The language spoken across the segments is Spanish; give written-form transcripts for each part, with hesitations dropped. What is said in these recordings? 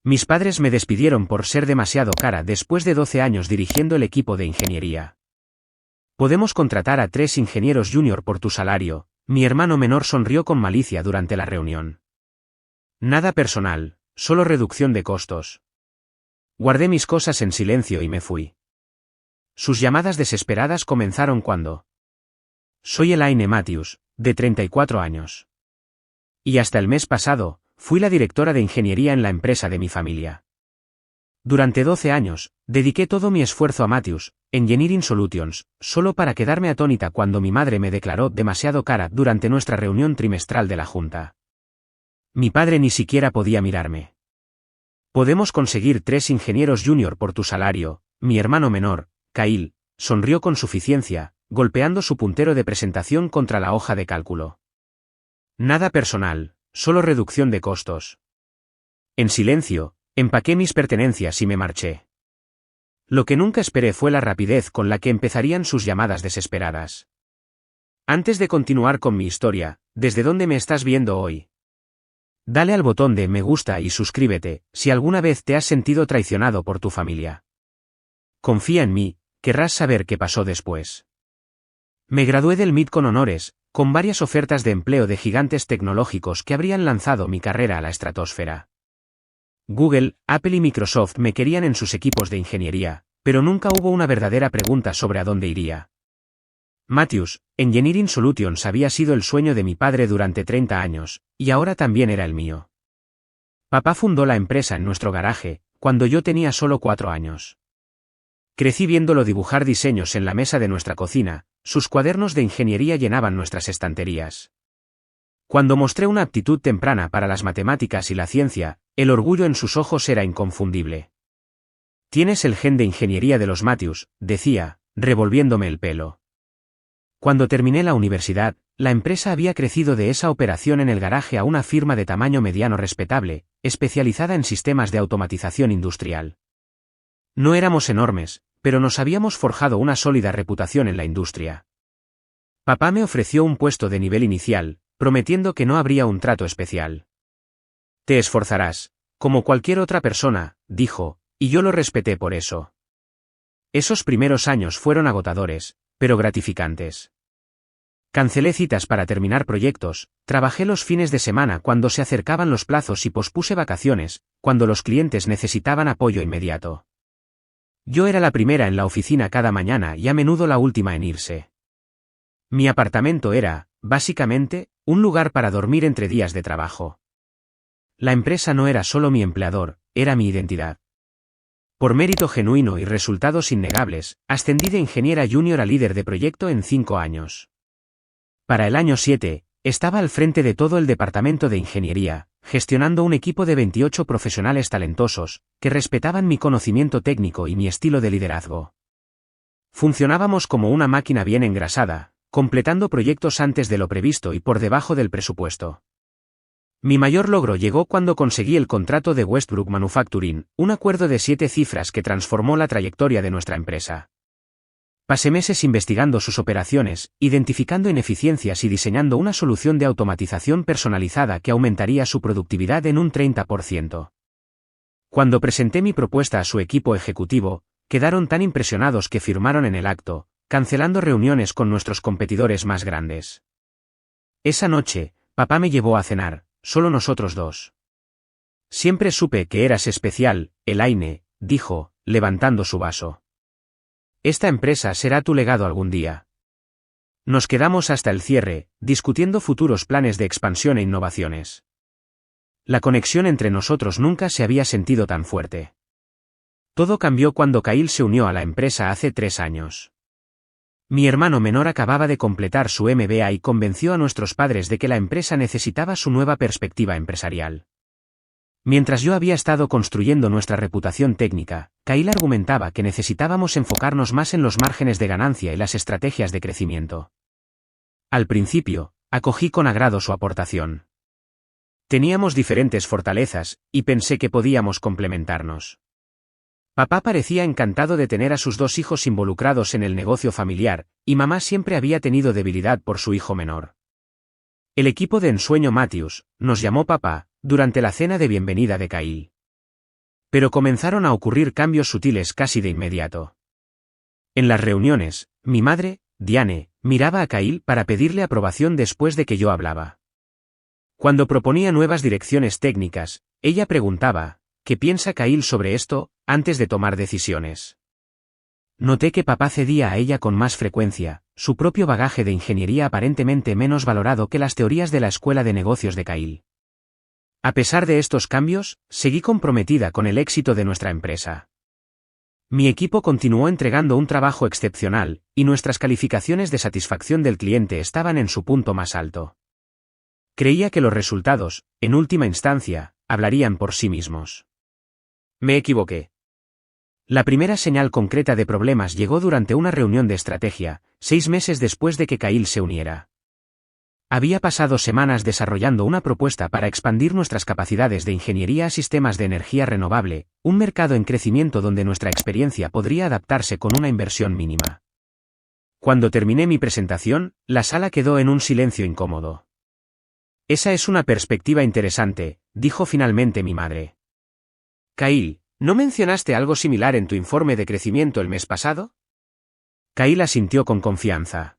Mis padres me despidieron por ser demasiado cara después de 12 años dirigiendo el equipo de ingeniería. Podemos contratar a 3 ingenieros junior por tu salario. Mi hermano menor sonrió con malicia durante la reunión. Nada personal, solo reducción de costos. Guardé mis cosas en silencio y me fui. Sus llamadas desesperadas comenzaron cuando. Soy Elaine Matthews, de 34 años. Y hasta el mes pasado, fui la directora de ingeniería en la empresa de mi familia. Durante 12 años, dediqué todo mi esfuerzo a Matthews Engineering Solutions, solo para quedarme atónita cuando mi madre me declaró demasiado cara durante nuestra reunión trimestral de la junta. Mi padre ni siquiera podía mirarme. Podemos conseguir 3 ingenieros junior por tu salario. Mi hermano menor, Kyle, sonrió con suficiencia, golpeando su puntero de presentación contra la hoja de cálculo. Nada personal, solo reducción de costos. En silencio, empaqué mis pertenencias y me marché. Lo que nunca esperé fue la rapidez con la que empezarían sus llamadas desesperadas. Antes de continuar con mi historia, ¿desde dónde me estás viendo hoy? Dale al botón de me gusta y suscríbete, si alguna vez te has sentido traicionado por tu familia. Confía en mí, querrás saber qué pasó después. Me gradué del MIT con honores, con varias ofertas de empleo de gigantes tecnológicos que habrían lanzado mi carrera a la estratosfera. Google, Apple y Microsoft me querían en sus equipos de ingeniería, pero nunca hubo una verdadera pregunta sobre a dónde iría. Matthews Engineering Solutions había sido el sueño de mi padre durante 30 años, y ahora también era el mío. Papá fundó la empresa en nuestro garaje, cuando yo tenía solo 4 años. Crecí viéndolo dibujar diseños en la mesa de nuestra cocina, sus cuadernos de ingeniería llenaban nuestras estanterías. Cuando mostré una aptitud temprana para las matemáticas y la ciencia, el orgullo en sus ojos era inconfundible. Tienes el gen de ingeniería de los Matthews, decía, revolviéndome el pelo. Cuando terminé la universidad, la empresa había crecido de esa operación en el garaje a una firma de tamaño mediano respetable, especializada en sistemas de automatización industrial. No éramos enormes, pero nos habíamos forjado una sólida reputación en la industria. Papá me ofreció un puesto de nivel inicial, prometiendo que no habría un trato especial. Te esforzarás, como cualquier otra persona, dijo, y yo lo respeté por eso. Esos primeros años fueron agotadores, pero gratificantes. Cancelé citas para terminar proyectos, trabajé los fines de semana cuando se acercaban los plazos y pospuse vacaciones, cuando los clientes necesitaban apoyo inmediato. Yo era la primera en la oficina cada mañana y a menudo la última en irse. Mi apartamento era, básicamente, un lugar para dormir entre días de trabajo. La empresa no era solo mi empleador, era mi identidad. Por mérito genuino y resultados innegables, ascendí de ingeniera junior a líder de proyecto en 5 años. Para el año 7, estaba al frente de todo el departamento de ingeniería, gestionando un equipo de 28 profesionales talentosos, que respetaban mi conocimiento técnico y mi estilo de liderazgo. Funcionábamos como una máquina bien engrasada, completando proyectos antes de lo previsto y por debajo del presupuesto. Mi mayor logro llegó cuando conseguí el contrato de Westbrook Manufacturing, un acuerdo de 7 cifras que transformó la trayectoria de nuestra empresa. Pasé meses investigando sus operaciones, identificando ineficiencias y diseñando una solución de automatización personalizada que aumentaría su productividad en un 30%. Cuando presenté mi propuesta a su equipo ejecutivo, quedaron tan impresionados que firmaron en el acto, cancelando reuniones con nuestros competidores más grandes. Esa noche, papá me llevó a cenar, solo nosotros dos. Siempre supe que eras especial, Elaine, dijo, levantando su vaso. Esta empresa será tu legado algún día. Nos quedamos hasta el cierre, discutiendo futuros planes de expansión e innovaciones. La conexión entre nosotros nunca se había sentido tan fuerte. Todo cambió cuando Kyle se unió a la empresa hace 3 años. Mi hermano menor acababa de completar su MBA y convenció a nuestros padres de que la empresa necesitaba su nueva perspectiva empresarial. Mientras yo había estado construyendo nuestra reputación técnica, Kyle argumentaba que necesitábamos enfocarnos más en los márgenes de ganancia y las estrategias de crecimiento. Al principio, acogí con agrado su aportación. Teníamos diferentes fortalezas, y pensé que podíamos complementarnos. Papá parecía encantado de tener a sus 2 hijos involucrados en el negocio familiar, y mamá siempre había tenido debilidad por su hijo menor. El equipo de ensueño Matthews nos llamó papá durante la cena de bienvenida de Kyle. Pero comenzaron a ocurrir cambios sutiles casi de inmediato. En las reuniones, mi madre, Diane, miraba a Kyle para pedirle aprobación después de que yo hablaba. Cuando proponía nuevas direcciones técnicas, ella preguntaba, ¿qué piensa Kyle sobre esto?, antes de tomar decisiones. Noté que papá cedía a ella con más frecuencia, su propio bagaje de ingeniería aparentemente menos valorado que las teorías de la escuela de negocios de Kyle. A pesar de estos cambios, seguí comprometida con el éxito de nuestra empresa. Mi equipo continuó entregando un trabajo excepcional, y nuestras calificaciones de satisfacción del cliente estaban en su punto más alto. Creía que los resultados, en última instancia, hablarían por sí mismos. Me equivoqué. La primera señal concreta de problemas llegó durante una reunión de estrategia, 6 meses después de que Kyle se uniera. Había pasado semanas desarrollando una propuesta para expandir nuestras capacidades de ingeniería a sistemas de energía renovable, un mercado en crecimiento donde nuestra experiencia podría adaptarse con una inversión mínima. Cuando terminé mi presentación, la sala quedó en un silencio incómodo. Esa es una perspectiva interesante, dijo finalmente mi madre. Kyle, ¿no mencionaste algo similar en tu informe de crecimiento el mes pasado? Kyle asintió con confianza.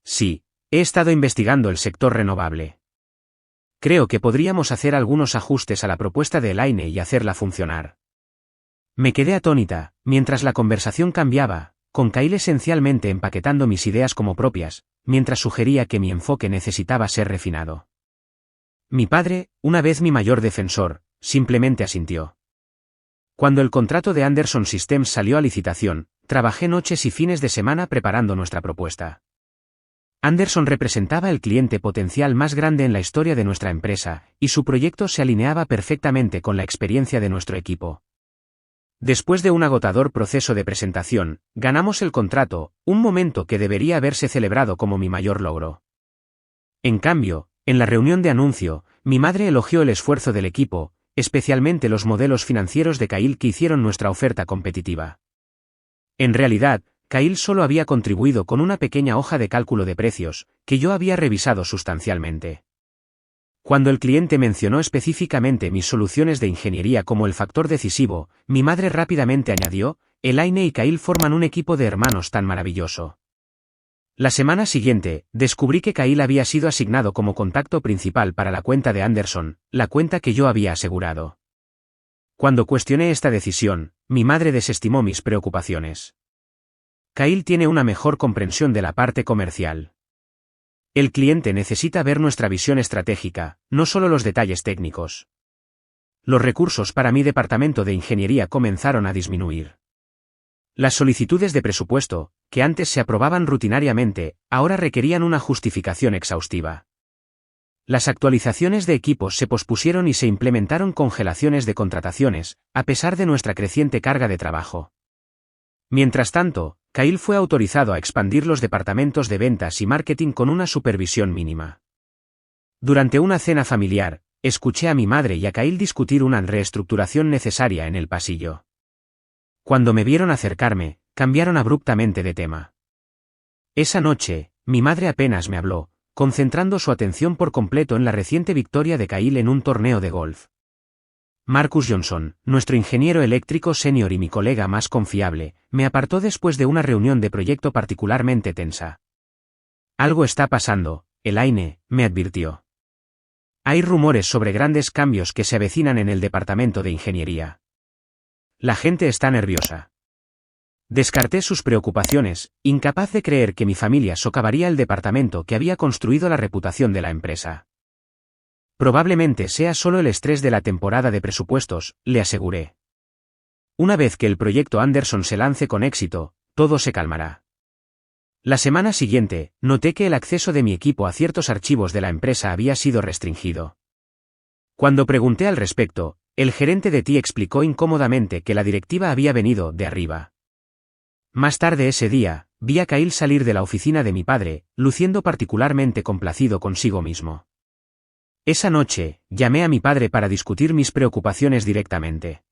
Sí. He estado investigando el sector renovable. Creo que podríamos hacer algunos ajustes a la propuesta de Elaine y hacerla funcionar. Me quedé atónita, mientras la conversación cambiaba, con Kyle esencialmente empaquetando mis ideas como propias, mientras sugería que mi enfoque necesitaba ser refinado. Mi padre, una vez mi mayor defensor, simplemente asintió. Cuando el contrato de Anderson Systems salió a licitación, trabajé noches y fines de semana preparando nuestra propuesta. Anderson representaba el cliente potencial más grande en la historia de nuestra empresa, y su proyecto se alineaba perfectamente con la experiencia de nuestro equipo. Después de un agotador proceso de presentación, ganamos el contrato, un momento que debería haberse celebrado como mi mayor logro. En cambio, en la reunión de anuncio, mi madre elogió el esfuerzo del equipo, especialmente los modelos financieros de Kyle que hicieron nuestra oferta competitiva. En realidad, Kyle solo había contribuido con una pequeña hoja de cálculo de precios, que yo había revisado sustancialmente. Cuando el cliente mencionó específicamente mis soluciones de ingeniería como el factor decisivo, mi madre rápidamente añadió, Elaine y Kyle forman un equipo de hermanos tan maravilloso. La semana siguiente, descubrí que Kyle había sido asignado como contacto principal para la cuenta de Anderson, la cuenta que yo había asegurado. Cuando cuestioné esta decisión, mi madre desestimó mis preocupaciones. Kyle tiene una mejor comprensión de la parte comercial. El cliente necesita ver nuestra visión estratégica, no solo los detalles técnicos. Los recursos para mi departamento de ingeniería comenzaron a disminuir. Las solicitudes de presupuesto, que antes se aprobaban rutinariamente, ahora requerían una justificación exhaustiva. Las actualizaciones de equipos se pospusieron y se implementaron congelaciones de contrataciones, a pesar de nuestra creciente carga de trabajo. Mientras tanto, Kyle fue autorizado a expandir los departamentos de ventas y marketing con una supervisión mínima. Durante una cena familiar, escuché a mi madre y a Kyle discutir una reestructuración necesaria en el pasillo. Cuando me vieron acercarme, cambiaron abruptamente de tema. Esa noche, mi madre apenas me habló, concentrando su atención por completo en la reciente victoria de Kyle en un torneo de golf. Marcus Johnson, nuestro ingeniero eléctrico senior y mi colega más confiable, me apartó después de una reunión de proyecto particularmente tensa. Algo está pasando, Elaine, me advirtió. Hay rumores sobre grandes cambios que se avecinan en el departamento de ingeniería. La gente está nerviosa. Descarté sus preocupaciones, incapaz de creer que mi familia socavaría el departamento que había construido la reputación de la empresa. Probablemente sea solo el estrés de la temporada de presupuestos, le aseguré. Una vez que el proyecto Anderson se lance con éxito, todo se calmará. La semana siguiente, noté que el acceso de mi equipo a ciertos archivos de la empresa había sido restringido. Cuando pregunté al respecto, el gerente de TI explicó incómodamente que la directiva había venido de arriba. Más tarde ese día, vi a Kyle salir de la oficina de mi padre, luciendo particularmente complacido consigo mismo. Esa noche, llamé a mi padre para discutir mis preocupaciones directamente.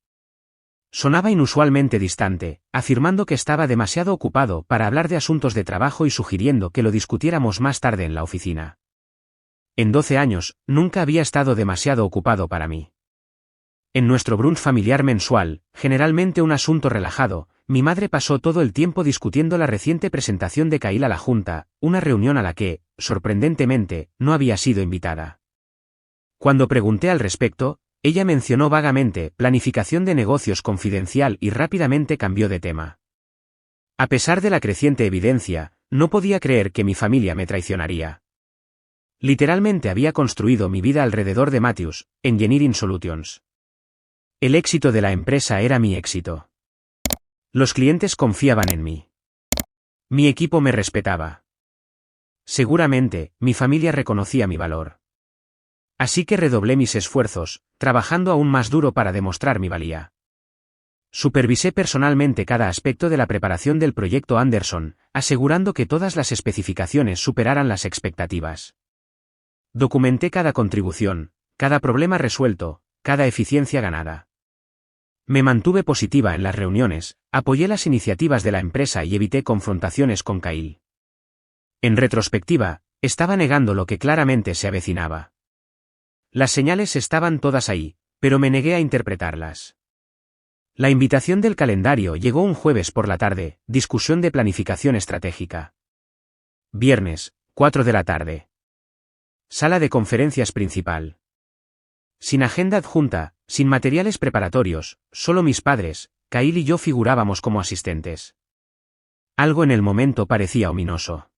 Sonaba inusualmente distante, afirmando que estaba demasiado ocupado para hablar de asuntos de trabajo y sugiriendo que lo discutiéramos más tarde en la oficina. En 12 años, nunca había estado demasiado ocupado para mí. En nuestro brunch familiar mensual, generalmente un asunto relajado, mi madre pasó todo el tiempo discutiendo la reciente presentación de Kyle a la Junta, una reunión a la que, sorprendentemente, no había sido invitada. Cuando pregunté al respecto, ella mencionó vagamente planificación de negocios confidencial y rápidamente cambió de tema. A pesar de la creciente evidencia, no podía creer que mi familia me traicionaría. Literalmente había construido mi vida alrededor de Matthews, Engineering Solutions. El éxito de la empresa era mi éxito. Los clientes confiaban en mí. Mi equipo me respetaba. Seguramente, mi familia reconocía mi valor. Así que redoblé mis esfuerzos, trabajando aún más duro para demostrar mi valía. Supervisé personalmente cada aspecto de la preparación del proyecto Anderson, asegurando que todas las especificaciones superaran las expectativas. Documenté cada contribución, cada problema resuelto, cada eficiencia ganada. Me mantuve positiva en las reuniones, apoyé las iniciativas de la empresa y evité confrontaciones con Kyle. En retrospectiva, estaba negando lo que claramente se avecinaba. Las señales estaban todas ahí, pero me negué a interpretarlas. La invitación del calendario llegó un jueves por la tarde, discusión de planificación estratégica. Viernes, 4 de la tarde. Sala de conferencias principal. Sin agenda adjunta, sin materiales preparatorios, solo mis padres, Kyle y yo figurábamos como asistentes. Algo en el momento parecía ominoso.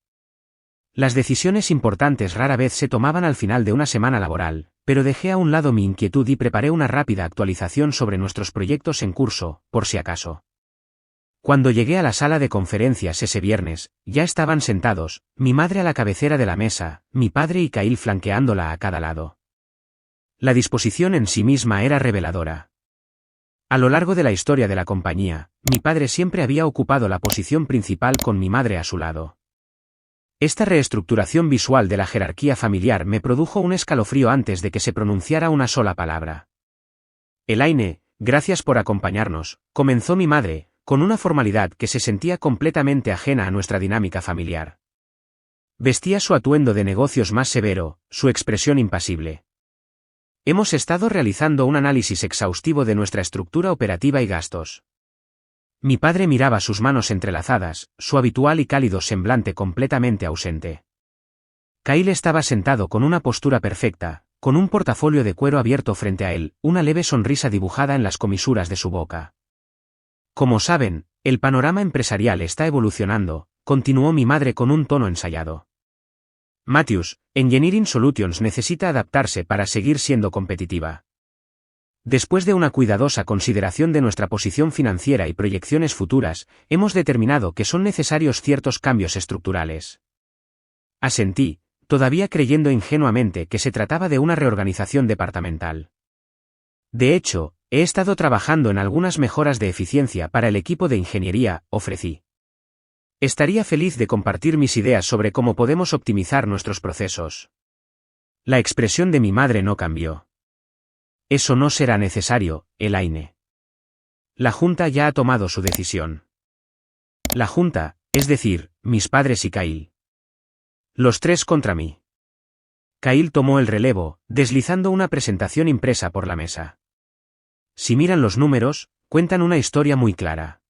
Las decisiones importantes rara vez se tomaban al final de una semana laboral, pero dejé a un lado mi inquietud y preparé una rápida actualización sobre nuestros proyectos en curso, por si acaso. Cuando llegué a la sala de conferencias ese viernes, ya estaban sentados, mi madre a la cabecera de la mesa, mi padre y Kyle flanqueándola a cada lado. La disposición en sí misma era reveladora. A lo largo de la historia de la compañía, mi padre siempre había ocupado la posición principal con mi madre a su lado. Esta reestructuración visual de la jerarquía familiar me produjo un escalofrío antes de que se pronunciara una sola palabra. Elaine, gracias por acompañarnos, comenzó mi madre, con una formalidad que se sentía completamente ajena a nuestra dinámica familiar. Vestía su atuendo de negocios más severo, su expresión impasible. Hemos estado realizando un análisis exhaustivo de nuestra estructura operativa y gastos. Mi padre miraba sus manos entrelazadas, su habitual y cálido semblante completamente ausente. Kyle estaba sentado con una postura perfecta, con un portafolio de cuero abierto frente a él, una leve sonrisa dibujada en las comisuras de su boca. Como saben, el panorama empresarial está evolucionando, continuó mi madre con un tono ensayado. Matthews, Engineering Solutions necesita adaptarse para seguir siendo competitiva. Después de una cuidadosa consideración de nuestra posición financiera y proyecciones futuras, hemos determinado que son necesarios ciertos cambios estructurales. Asentí, todavía creyendo ingenuamente que se trataba de una reorganización departamental. De hecho, he estado trabajando en algunas mejoras de eficiencia para el equipo de ingeniería, ofrecí. Estaría feliz de compartir mis ideas sobre cómo podemos optimizar nuestros procesos. La expresión de mi madre no cambió. Eso no será necesario, Elaine. La Junta ya ha tomado su decisión. La Junta, es decir, mis padres y Kyle. Los tres contra mí. Kyle tomó el relevo, deslizando una presentación impresa por la mesa. Si miran los números, cuentan una historia muy clara.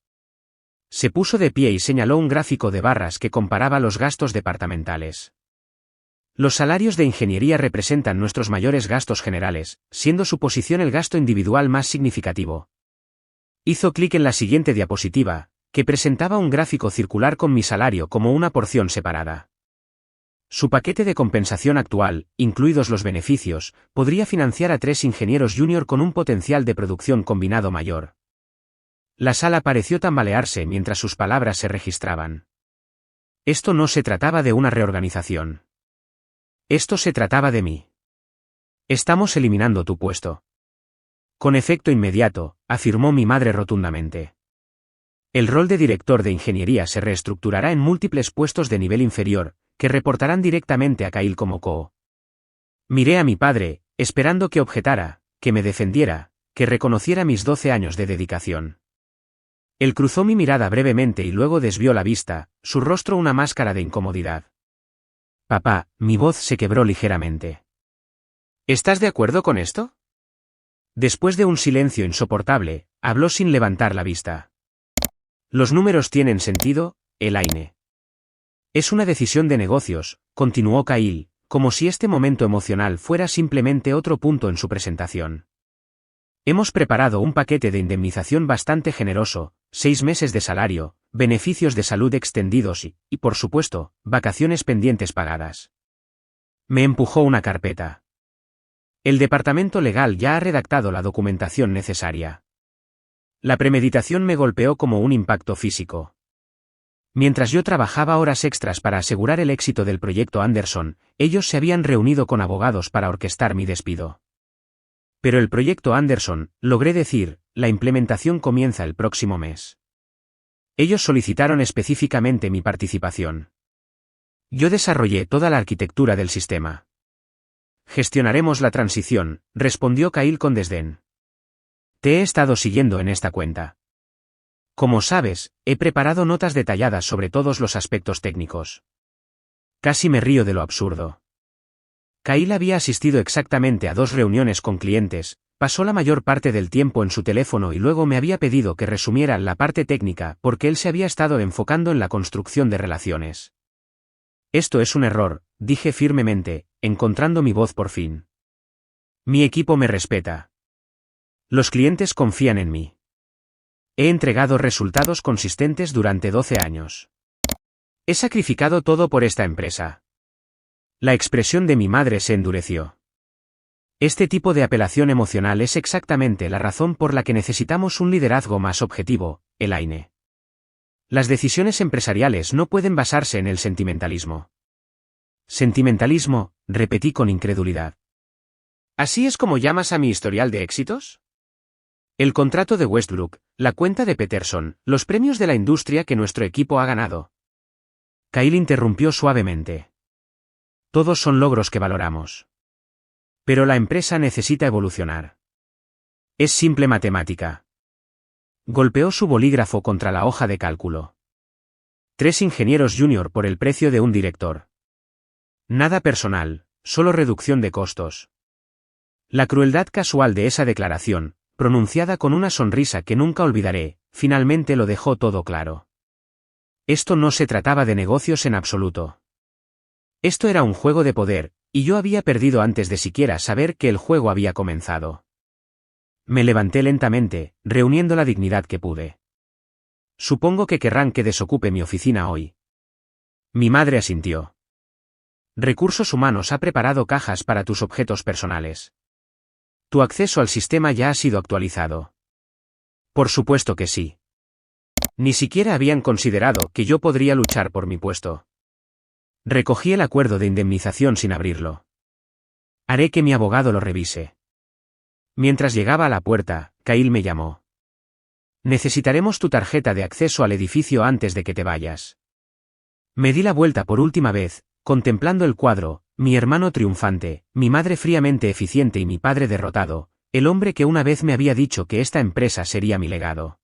Se puso de pie y señaló un gráfico de barras que comparaba los gastos departamentales. Los salarios de ingeniería representan nuestros mayores gastos generales, siendo su posición el gasto individual más significativo. Hizo clic en la siguiente diapositiva, que presentaba un gráfico circular con mi salario como una porción separada. Su paquete de compensación actual, incluidos los beneficios, podría financiar a 3 ingenieros junior con un potencial de producción combinado mayor. La sala pareció tambalearse mientras sus palabras se registraban. Esto no se trataba de una reorganización. Esto se trataba de mí. Estamos eliminando tu puesto. Con efecto inmediato, afirmó mi madre rotundamente. El rol de director de ingeniería se reestructurará en múltiples puestos de nivel inferior, que reportarán directamente a Kyle como CO. Miré a mi padre, esperando que objetara, que me defendiera, que reconociera mis 12 años de dedicación. Él cruzó mi mirada brevemente y luego desvió la vista, su rostro una máscara de incomodidad. Papá, mi voz se quebró ligeramente. ¿Estás de acuerdo con esto? Después de un silencio insoportable, habló sin levantar la vista. Los números tienen sentido, Elaine. Es una decisión de negocios, continuó Kyle, como si este momento emocional fuera simplemente otro punto en su presentación. Hemos preparado un paquete de indemnización bastante generoso, 6 meses de salario, beneficios de salud extendidos y, por supuesto, vacaciones pendientes pagadas. Me empujó una carpeta. El departamento legal ya ha redactado la documentación necesaria. La premeditación me golpeó como un impacto físico. Mientras yo trabajaba horas extras para asegurar el éxito del proyecto Anderson, ellos se habían reunido con abogados para orquestar mi despido. Pero el proyecto Anderson, logré decir, la implementación comienza el próximo mes. Ellos solicitaron específicamente mi participación. Yo desarrollé toda la arquitectura del sistema. Gestionaremos la transición, respondió Kyle con desdén. Te he estado siguiendo en esta cuenta. Como sabes, he preparado notas detalladas sobre todos los aspectos técnicos. Casi me río de lo absurdo. Kyle había asistido exactamente a 2 reuniones con clientes, pasó la mayor parte del tiempo en su teléfono y luego me había pedido que resumiera la parte técnica porque él se había estado enfocando en la construcción de relaciones. Esto es un error, dije firmemente, encontrando mi voz por fin. Mi equipo me respeta. Los clientes confían en mí. He entregado resultados consistentes durante 12 años. He sacrificado todo por esta empresa. La expresión de mi madre se endureció. Este tipo de apelación emocional es exactamente la razón por la que necesitamos un liderazgo más objetivo, Elaine. Las decisiones empresariales no pueden basarse en el sentimentalismo. ¿Sentimentalismo?, repetí con incredulidad. ¿Así es como llamas a mi historial de éxitos? El contrato de Westbrook, la cuenta de Peterson, los premios de la industria que nuestro equipo ha ganado. Kyle interrumpió suavemente. Todos son logros que valoramos. Pero la empresa necesita evolucionar. Es simple matemática. Golpeó su bolígrafo contra la hoja de cálculo. 3 ingenieros junior por el precio de un director. Nada personal, solo reducción de costos. La crueldad casual de esa declaración, pronunciada con una sonrisa que nunca olvidaré, finalmente lo dejó todo claro. Esto no se trataba de negocios en absoluto. Esto era un juego de poder, y yo había perdido antes de siquiera saber que el juego había comenzado. Me levanté lentamente, reuniendo la dignidad que pude. Supongo que querrán que desocupe mi oficina hoy. Mi madre asintió. Recursos Humanos ha preparado cajas para tus objetos personales. Tu acceso al sistema ya ha sido actualizado. Por supuesto que sí. Ni siquiera habían considerado que yo podría luchar por mi puesto. Recogí el acuerdo de indemnización sin abrirlo. Haré que mi abogado lo revise. Mientras llegaba a la puerta, Kyle me llamó. Necesitaremos tu tarjeta de acceso al edificio antes de que te vayas. Me di la vuelta por última vez, contemplando el cuadro, mi hermano triunfante, mi madre fríamente eficiente y mi padre derrotado, el hombre que una vez me había dicho que esta empresa sería mi legado.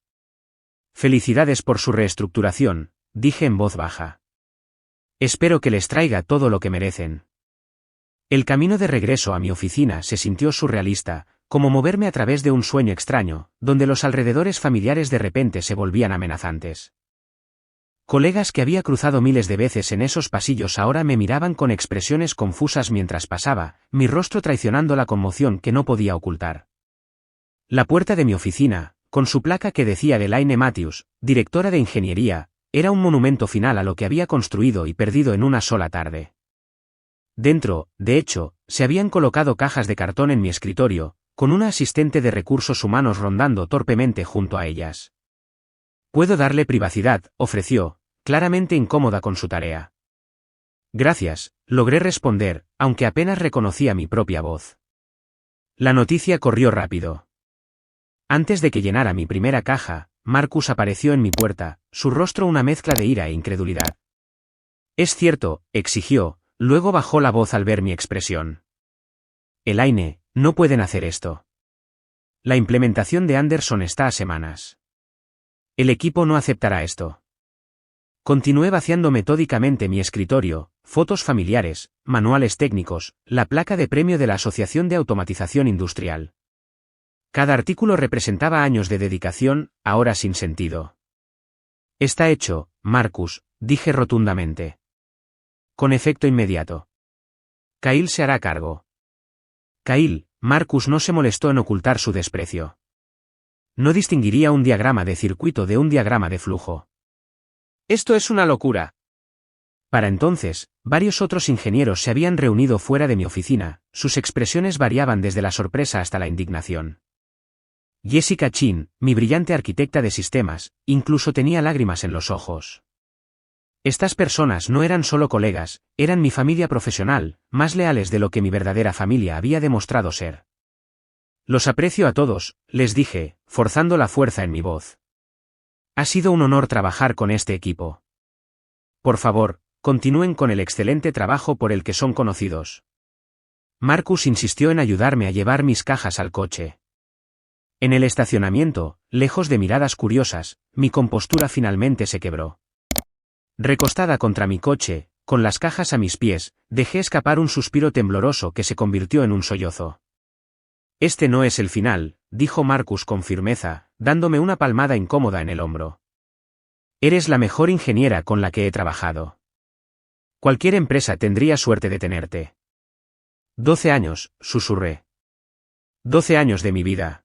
Felicidades por su reestructuración, dije en voz baja. Espero que les traiga todo lo que merecen. El camino de regreso a mi oficina se sintió surrealista, como moverme a través de un sueño extraño, donde los alrededores familiares de repente se volvían amenazantes. Colegas que había cruzado miles de veces en esos pasillos ahora me miraban con expresiones confusas mientras pasaba, mi rostro traicionando la conmoción que no podía ocultar. La puerta de mi oficina, con su placa que decía Elaine Matthews, directora de ingeniería, era un monumento final a lo que había construido y perdido en una sola tarde. Dentro, de hecho, se habían colocado cajas de cartón en mi escritorio, con una asistente de recursos humanos rondando torpemente junto a ellas. «Puedo darle privacidad», ofreció, claramente incómoda con su tarea. «Gracias», logré responder, aunque apenas reconocía mi propia voz. La noticia corrió rápido. Antes de que llenara mi primera caja, Marcus apareció en mi puerta, su rostro una mezcla de ira e incredulidad. «Es cierto», exigió, luego bajó la voz al ver mi expresión. «Elaine, no pueden hacer esto. La implementación de Anderson está a semanas. El equipo no aceptará esto». Continué vaciando metódicamente mi escritorio, fotos familiares, manuales técnicos, la placa de premio de la Asociación de Automatización Industrial. Cada artículo representaba años de dedicación, ahora sin sentido. Está hecho, Marcus, dije rotundamente. Con efecto inmediato. Kyle se hará cargo. Kyle, Marcus no se molestó en ocultar su desprecio. No distinguiría un diagrama de circuito de un diagrama de flujo. Esto es una locura. Para entonces, varios otros ingenieros se habían reunido fuera de mi oficina, sus expresiones variaban desde la sorpresa hasta la indignación. Jessica Chin, mi brillante arquitecta de sistemas, incluso tenía lágrimas en los ojos. Estas personas no eran solo colegas, eran mi familia profesional, más leales de lo que mi verdadera familia había demostrado ser. Los aprecio a todos, les dije, forzando la fuerza en mi voz. Ha sido un honor trabajar con este equipo. Por favor, continúen con el excelente trabajo por el que son conocidos. Marcus insistió en ayudarme a llevar mis cajas al coche. En el estacionamiento, lejos de miradas curiosas, mi compostura finalmente se quebró. Recostada contra mi coche, con las cajas a mis pies, dejé escapar un suspiro tembloroso que se convirtió en un sollozo. Este no es el final, dijo Marcus con firmeza, dándome una palmada incómoda en el hombro. Eres la mejor ingeniera con la que he trabajado. Cualquier empresa tendría suerte de tenerte. 12 años, susurré. 12 años de mi vida.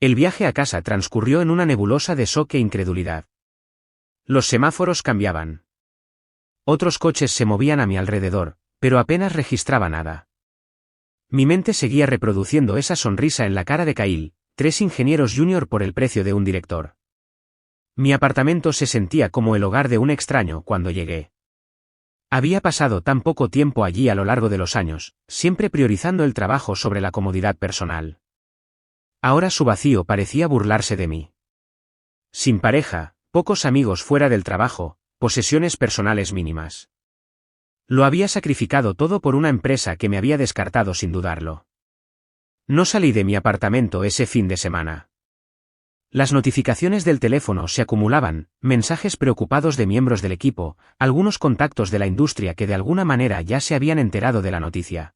El viaje a casa transcurrió en una nebulosa de shock e incredulidad. Los semáforos cambiaban. Otros coches se movían a mi alrededor, pero apenas registraba nada. Mi mente seguía reproduciendo esa sonrisa en la cara de Kyle, 3 ingenieros junior por el precio de un director. Mi apartamento se sentía como el hogar de un extraño cuando llegué. Había pasado tan poco tiempo allí a lo largo de los años, siempre priorizando el trabajo sobre la comodidad personal. Ahora su vacío parecía burlarse de mí. Sin pareja, pocos amigos fuera del trabajo, posesiones personales mínimas. Lo había sacrificado todo por una empresa que me había descartado sin dudarlo. No salí de mi apartamento ese fin de semana. Las notificaciones del teléfono se acumulaban, mensajes preocupados de miembros del equipo, algunos contactos de la industria que de alguna manera ya se habían enterado de la noticia.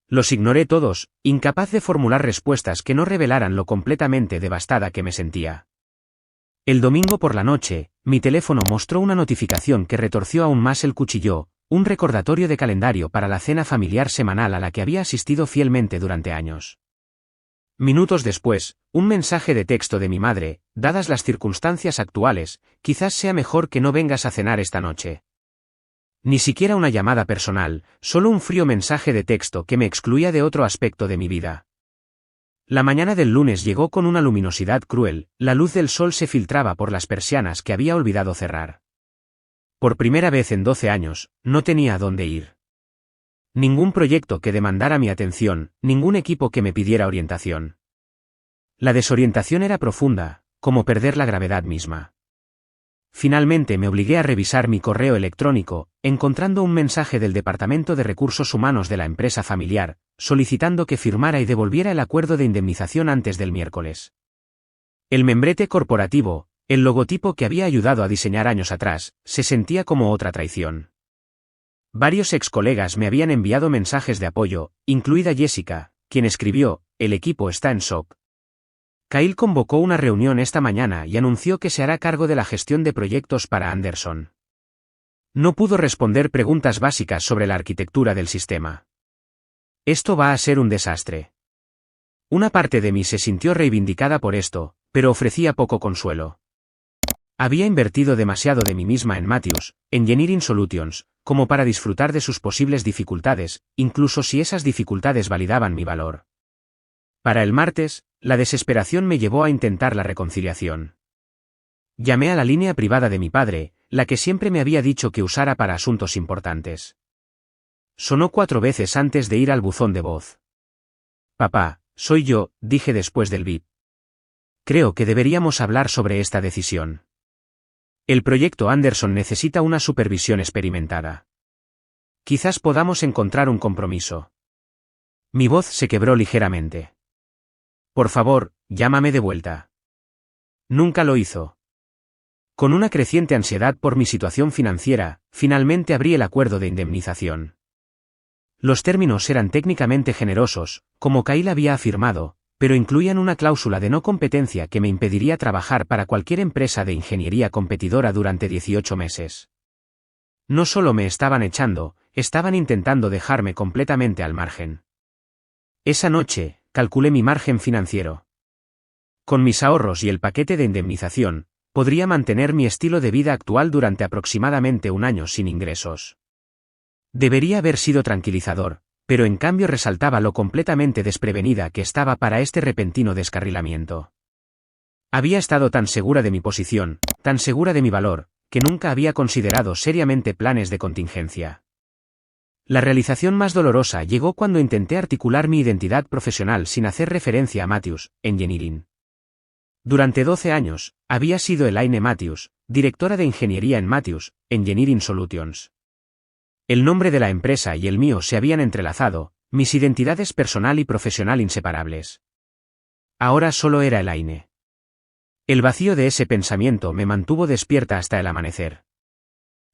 Los ignoré todos, incapaz de formular respuestas que no revelaran lo completamente devastada que me sentía. El domingo por la noche, mi teléfono mostró una notificación que retorció aún más el cuchillo, un recordatorio de calendario para la cena familiar semanal a la que había asistido fielmente durante años. Minutos después, un mensaje de texto de mi madre: dadas las circunstancias actuales, quizás sea mejor que no vengas a cenar esta noche. Ni siquiera una llamada personal, solo un frío mensaje de texto que me excluía de otro aspecto de mi vida. La mañana del lunes llegó con una luminosidad cruel, la luz del sol se filtraba por las persianas que había olvidado cerrar. Por primera vez en 12 años, no tenía a dónde ir. Ningún proyecto que demandara mi atención, ningún equipo que me pidiera orientación. La desorientación era profunda, como perder la gravedad misma. Finalmente me obligué a revisar mi correo electrónico, encontrando un mensaje del Departamento de Recursos Humanos de la empresa familiar, solicitando que firmara y devolviera el acuerdo de indemnización antes del miércoles. El membrete corporativo, el logotipo que había ayudado a diseñar años atrás, se sentía como otra traición. Varios ex colegas me habían enviado mensajes de apoyo, incluida Jessica, quien escribió: el equipo está en shock. Kyle convocó una reunión esta mañana y anunció que se hará cargo de la gestión de proyectos para Anderson. No pudo responder preguntas básicas sobre la arquitectura del sistema. Esto va a ser un desastre. Una parte de mí se sintió reivindicada por esto, pero ofrecía poco consuelo. Había invertido demasiado de mí misma en Matthews, Engineering Solutions, como para disfrutar de sus posibles dificultades, incluso si esas dificultades validaban mi valor. Para el martes, la desesperación me llevó a intentar la reconciliación. Llamé a la línea privada de mi padre, la que siempre me había dicho que usara para asuntos importantes. Sonó 4 veces antes de ir al buzón de voz. Papá, soy yo, dije después del bip. Creo que deberíamos hablar sobre esta decisión. El proyecto Anderson necesita una supervisión experimentada. Quizás podamos encontrar un compromiso. Mi voz se quebró ligeramente. Por favor, llámame de vuelta. Nunca lo hizo. Con una creciente ansiedad por mi situación financiera, finalmente abrí el acuerdo de indemnización. Los términos eran técnicamente generosos, como Kyle había afirmado, pero incluían una cláusula de no competencia que me impediría trabajar para cualquier empresa de ingeniería competidora durante 18 meses. No solo me estaban echando, estaban intentando dejarme completamente al margen. Esa noche, calculé mi margen financiero. Con mis ahorros y el paquete de indemnización, podría mantener mi estilo de vida actual durante aproximadamente un año sin ingresos. Debería haber sido tranquilizador, pero en cambio resaltaba lo completamente desprevenida que estaba para este repentino descarrilamiento. Había estado tan segura de mi posición, tan segura de mi valor, que nunca había considerado seriamente planes de contingencia. La realización más dolorosa llegó cuando intenté articular mi identidad profesional sin hacer referencia a Matthews Engineering. Durante 12 años, había sido Elaine Matthews, directora de ingeniería en Matthews Engineering Solutions. El nombre de la empresa y el mío se habían entrelazado, mis identidades personal y profesional inseparables. Ahora solo era Elaine. El vacío de ese pensamiento me mantuvo despierta hasta el amanecer.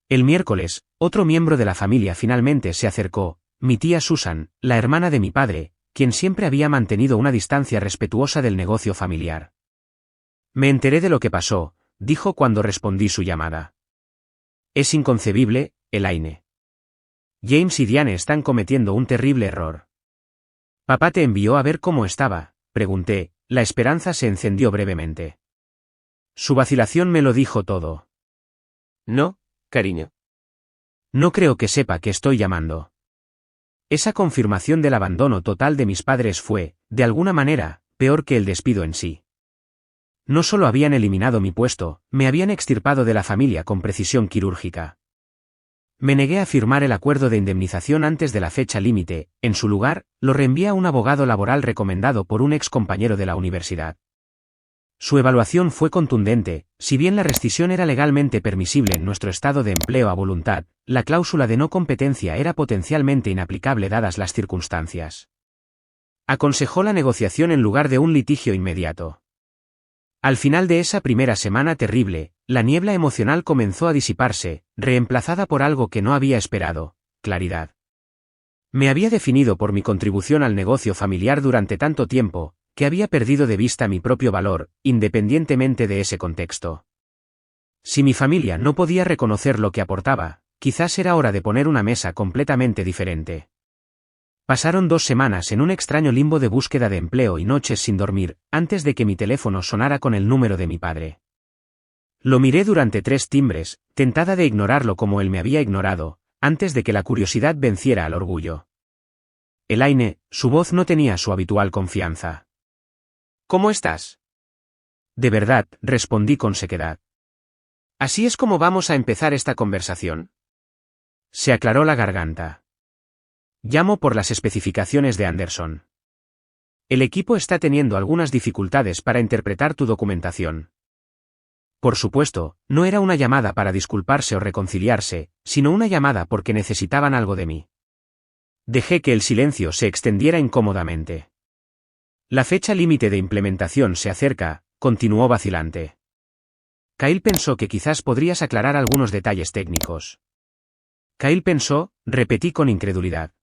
El miércoles, otro miembro de la familia finalmente se acercó, mi tía Susan, la hermana de mi padre, quien siempre había mantenido una distancia respetuosa del negocio familiar. Me enteré de lo que pasó, dijo cuando respondí su llamada. Es inconcebible, Elaine. James y Diane están cometiendo un terrible error. ¿Papá te envió a ver cómo estaba?, pregunté, la esperanza se encendió brevemente. Su vacilación me lo dijo todo. No, cariño. No creo que sepa que estoy llamando. Esa confirmación del abandono total de mis padres fue, de alguna manera, peor que el despido en sí. No solo habían eliminado mi puesto, me habían extirpado de la familia con precisión quirúrgica. Me negué a firmar el acuerdo de indemnización antes de la fecha límite, en su lugar, lo reenvié a un abogado laboral recomendado por un ex compañero de la universidad. Su evaluación fue contundente, si bien la rescisión era legalmente permisible en nuestro estado de empleo a voluntad, la cláusula de no competencia era potencialmente inaplicable dadas las circunstancias. Aconsejó la negociación en lugar de un litigio inmediato. Al final de esa primera semana terrible, la niebla emocional comenzó a disiparse, reemplazada por algo que no había esperado: claridad. Me había definido por mi contribución al negocio familiar durante tanto tiempo, que había perdido de vista mi propio valor, independientemente de ese contexto. Si mi familia no podía reconocer lo que aportaba, quizás era hora de poner una mesa completamente diferente. Pasaron 2 semanas en un extraño limbo de búsqueda de empleo y noches sin dormir, antes de que mi teléfono sonara con el número de mi padre. Lo miré durante 3 timbres, tentada de ignorarlo como él me había ignorado, antes de que la curiosidad venciera al orgullo. Elaine, su voz no tenía su habitual confianza. ¿Cómo estás? De verdad, respondí con sequedad. ¿Así es como vamos a empezar esta conversación? Se aclaró la garganta. Llamo por las especificaciones de Anderson. El equipo está teniendo algunas dificultades para interpretar tu documentación. Por supuesto, no era una llamada para disculparse o reconciliarse, sino una llamada porque necesitaban algo de mí. Dejé que el silencio se extendiera incómodamente. La fecha límite de implementación se acerca, continuó vacilante. Kyle pensó que quizás podrías aclarar algunos detalles técnicos. Kyle pensó, repetí con incredulidad.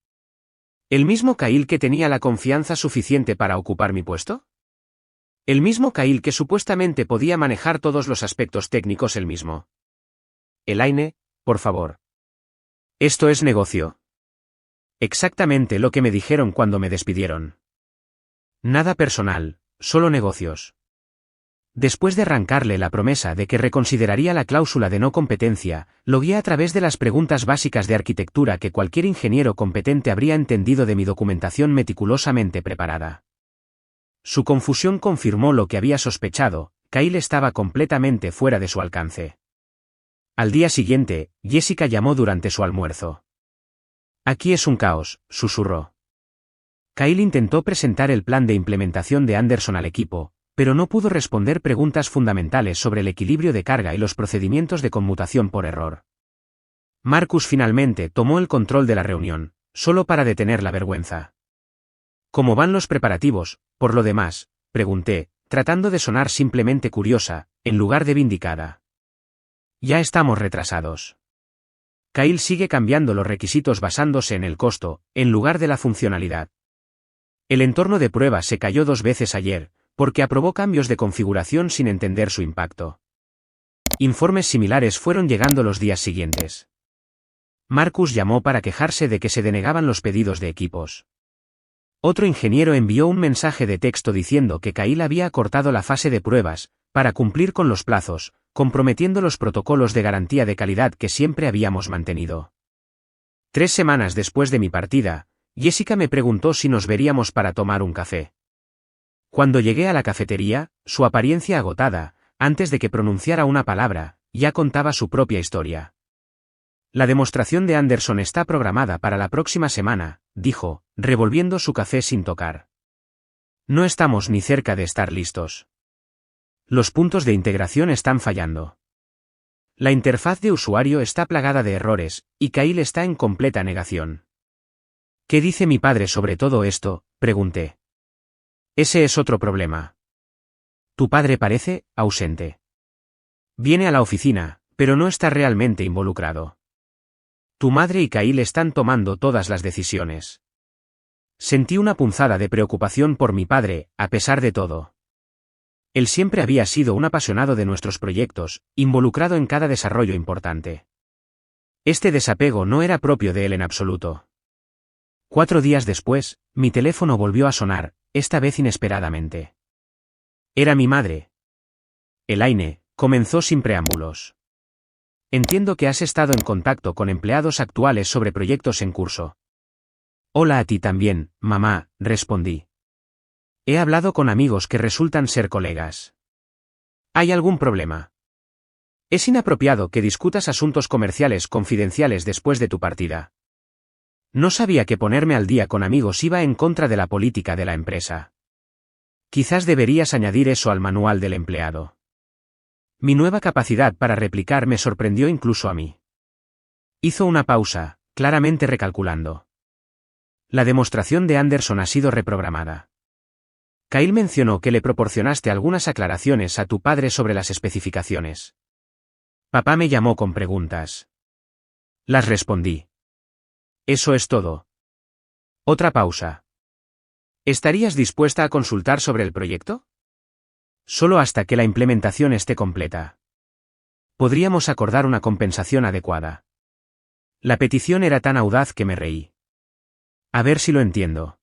¿El mismo Kyle que tenía la confianza suficiente para ocupar mi puesto? ¿El mismo Kyle que supuestamente podía manejar todos los aspectos técnicos él mismo? Elaine, por favor. Esto es negocio. Exactamente lo que me dijeron cuando me despidieron. Nada personal, solo negocios. Después de arrancarle la promesa de que reconsideraría la cláusula de no competencia, lo guié a través de las preguntas básicas de arquitectura que cualquier ingeniero competente habría entendido de mi documentación meticulosamente preparada. Su confusión confirmó lo que había sospechado: Kyle estaba completamente fuera de su alcance. Al día siguiente, Jessica llamó durante su almuerzo. Aquí es un caos, susurró. Kyle intentó presentar el plan de implementación de Anderson al equipo, pero no pudo responder preguntas fundamentales sobre el equilibrio de carga y los procedimientos de conmutación por error. Marcus finalmente tomó el control de la reunión, solo para detener la vergüenza. ¿Cómo van los preparativos, por lo demás?, pregunté, tratando de sonar simplemente curiosa, en lugar de vindicada. Ya estamos retrasados. Kyle sigue cambiando los requisitos basándose en el costo, en lugar de la funcionalidad. El entorno de prueba se cayó 2 veces ayer, porque aprobó cambios de configuración sin entender su impacto. Informes similares fueron llegando los días siguientes. Marcus llamó para quejarse de que se denegaban los pedidos de equipos. Otro ingeniero envió un mensaje de texto diciendo que Kyle había acortado la fase de pruebas, para cumplir con los plazos, comprometiendo los protocolos de garantía de calidad que siempre habíamos mantenido. 3 semanas después de mi partida, Jessica me preguntó si nos veríamos para tomar un café. Cuando llegué a la cafetería, su apariencia agotada, antes de que pronunciara una palabra, ya contaba su propia historia. La demostración de Anderson está programada para la próxima semana, dijo, revolviendo su café sin tocar. No estamos ni cerca de estar listos. Los puntos de integración están fallando. La interfaz de usuario está plagada de errores, y Kyle está en completa negación. ¿Qué dice mi padre sobre todo esto?, pregunté. Ese es otro problema. Tu padre parece ausente. Viene a la oficina, pero no está realmente involucrado. Tu madre y Kyle están tomando todas las decisiones. Sentí una punzada de preocupación por mi padre, a pesar de todo. Él siempre había sido un apasionado de nuestros proyectos, involucrado en cada desarrollo importante. Este desapego no era propio de él en absoluto. 4 días después, mi teléfono volvió a sonar, esta vez inesperadamente. Era mi madre. Elaine, comenzó sin preámbulos. Entiendo que has estado en contacto con empleados actuales sobre proyectos en curso. Hola a ti también, mamá, respondí. He hablado con amigos que resultan ser colegas. ¿Hay algún problema? Es inapropiado que discutas asuntos comerciales confidenciales después de tu partida. No sabía que ponerme al día con amigos iba en contra de la política de la empresa. Quizás deberías añadir eso al manual del empleado. Mi nueva capacidad para replicar me sorprendió incluso a mí. Hizo una pausa, claramente recalculando. La demostración de Anderson ha sido reprogramada. Kyle mencionó que le proporcionaste algunas aclaraciones a tu padre sobre las especificaciones. Papá me llamó con preguntas. Las respondí. Eso es todo. Otra pausa. ¿Estarías dispuesta a consultar sobre el proyecto? Solo hasta que la implementación esté completa. Podríamos acordar una compensación adecuada. La petición era tan audaz que me reí. A ver si lo entiendo.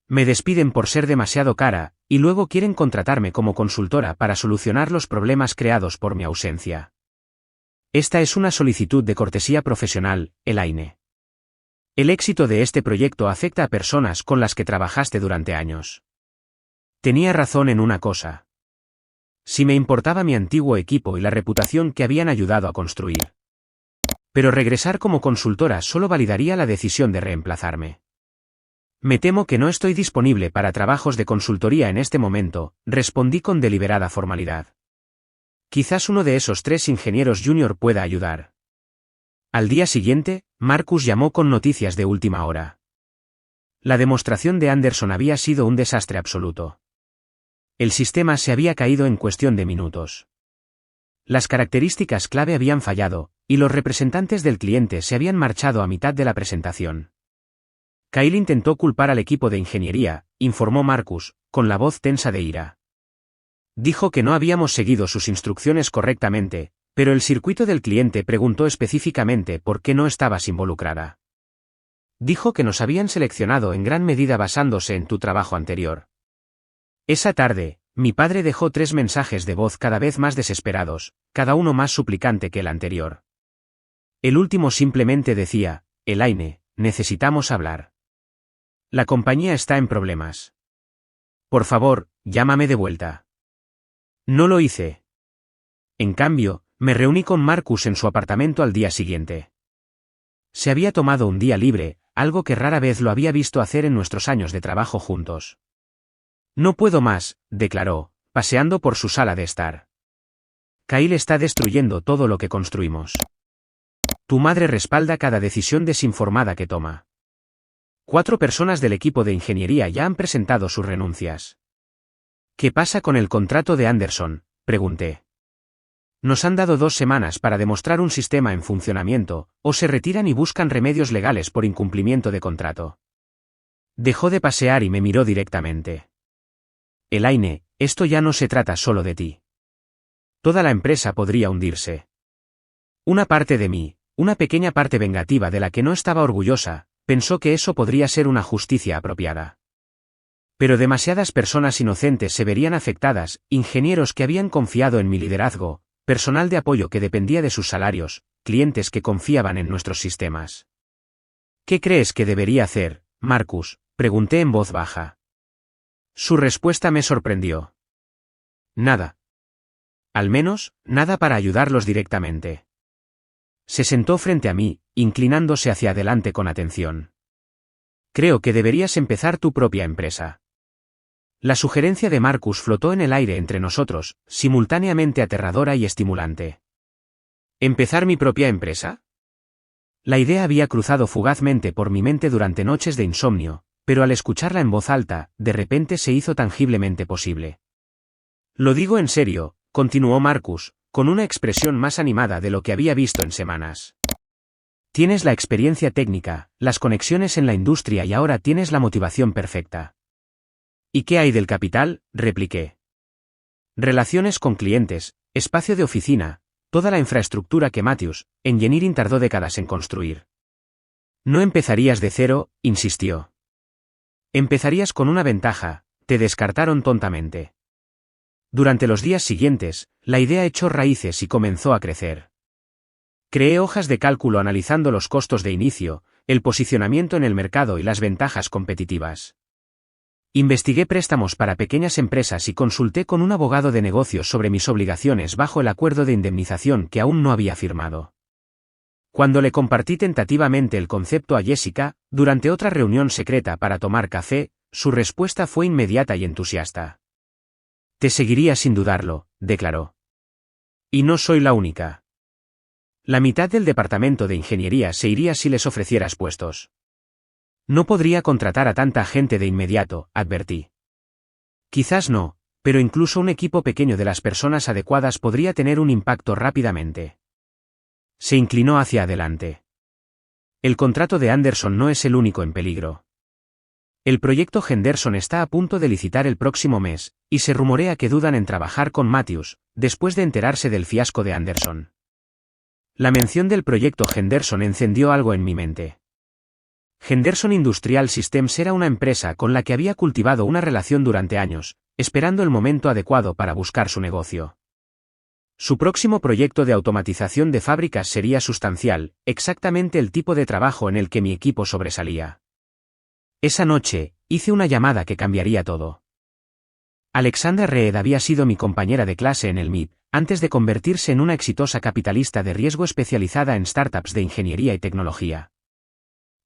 Me despiden por ser demasiado cara, y luego quieren contratarme como consultora para solucionar los problemas creados por mi ausencia. Esta es una solicitud de cortesía profesional, Elaine. El éxito de este proyecto afecta a personas con las que trabajaste durante años. Tenía razón en una cosa. Si me importaba mi antiguo equipo y la reputación que habían ayudado a construir. Pero regresar como consultora solo validaría la decisión de reemplazarme. Me temo que no estoy disponible para trabajos de consultoría en este momento, respondí con deliberada formalidad. Quizás uno de esos 3 ingenieros junior pueda ayudar. Al día siguiente, Marcus llamó con noticias de última hora. La demostración de Anderson había sido un desastre absoluto. El sistema se había caído en cuestión de minutos. Las características clave habían fallado, y los representantes del cliente se habían marchado a mitad de la presentación. Kyle intentó culpar al equipo de ingeniería, informó Marcus, con la voz tensa de ira. Dijo que no habíamos seguido sus instrucciones correctamente, pero el circuito del cliente preguntó específicamente por qué no estabas involucrada. Dijo que nos habían seleccionado en gran medida basándose en tu trabajo anterior. Esa tarde, mi padre dejó 3 mensajes de voz cada vez más desesperados, cada uno más suplicante que el anterior. El último simplemente decía, Elaine, necesitamos hablar. La compañía está en problemas. Por favor, llámame de vuelta. No lo hice. En cambio, me reuní con Marcus en su apartamento al día siguiente. Se había tomado un día libre, algo que rara vez lo había visto hacer en nuestros años de trabajo juntos. No puedo más, declaró, paseando por su sala de estar. Kyle está destruyendo todo lo que construimos. Tu madre respalda cada decisión desinformada que toma. 4 personas del equipo de ingeniería ya han presentado sus renuncias. ¿Qué pasa con el contrato de Anderson?, pregunté. Nos han dado 2 semanas para demostrar un sistema en funcionamiento, o se retiran y buscan remedios legales por incumplimiento de contrato. Dejó de pasear y me miró directamente. Elaine, esto ya no se trata solo de ti. Toda la empresa podría hundirse. Una parte de mí, una pequeña parte vengativa de la que no estaba orgullosa, pensó que eso podría ser una justicia apropiada. Pero demasiadas personas inocentes se verían afectadas, ingenieros que habían confiado en mi liderazgo, personal de apoyo que dependía de sus salarios, clientes que confiaban en nuestros sistemas. ¿Qué crees que debería hacer, Marcus?, pregunté en voz baja. Su respuesta me sorprendió. Nada. Al menos, nada para ayudarlos directamente. Se sentó frente a mí, inclinándose hacia adelante con atención. Creo que deberías empezar tu propia empresa. La sugerencia de Marcus flotó en el aire entre nosotros, simultáneamente aterradora y estimulante. ¿Empezar mi propia empresa? La idea había cruzado fugazmente por mi mente durante noches de insomnio, pero al escucharla en voz alta, de repente se hizo tangiblemente posible. Lo digo en serio, continuó Marcus, con una expresión más animada de lo que había visto en semanas. Tienes la experiencia técnica, las conexiones en la industria y ahora tienes la motivación perfecta. ¿Y qué hay del capital?, repliqué. Relaciones con clientes, espacio de oficina, toda la infraestructura que Matthews Engineering tardó décadas en construir. No empezarías de cero, insistió. Empezarías con una ventaja, te descartaron tontamente. Durante los días siguientes, la idea echó raíces y comenzó a crecer. Creé hojas de cálculo analizando los costos de inicio, el posicionamiento en el mercado y las ventajas competitivas. Investigué préstamos para pequeñas empresas y consulté con un abogado de negocios sobre mis obligaciones bajo el acuerdo de indemnización que aún no había firmado. Cuando le compartí tentativamente el concepto a Jessica, durante otra reunión secreta para tomar café, su respuesta fue inmediata y entusiasta. Te seguiría sin dudarlo, declaró. Y no soy la única. La mitad del departamento de ingeniería se iría si les ofrecieras puestos. No podría contratar a tanta gente de inmediato, advertí. Quizás no, pero incluso un equipo pequeño de las personas adecuadas podría tener un impacto rápidamente. Se inclinó hacia adelante. El contrato de Anderson no es el único en peligro. El proyecto Henderson está a punto de licitar el próximo mes, y se rumorea que dudan en trabajar con Matthews, después de enterarse del fiasco de Anderson. La mención del proyecto Henderson encendió algo en mi mente. Henderson Industrial Systems era una empresa con la que había cultivado una relación durante años, esperando el momento adecuado para buscar su negocio. Su próximo proyecto de automatización de fábricas sería sustancial, exactamente el tipo de trabajo en el que mi equipo sobresalía. Esa noche, hice una llamada que cambiaría todo. Alexandra Reed había sido mi compañera de clase en el MIT, antes de convertirse en una exitosa capitalista de riesgo especializada en startups de ingeniería y tecnología.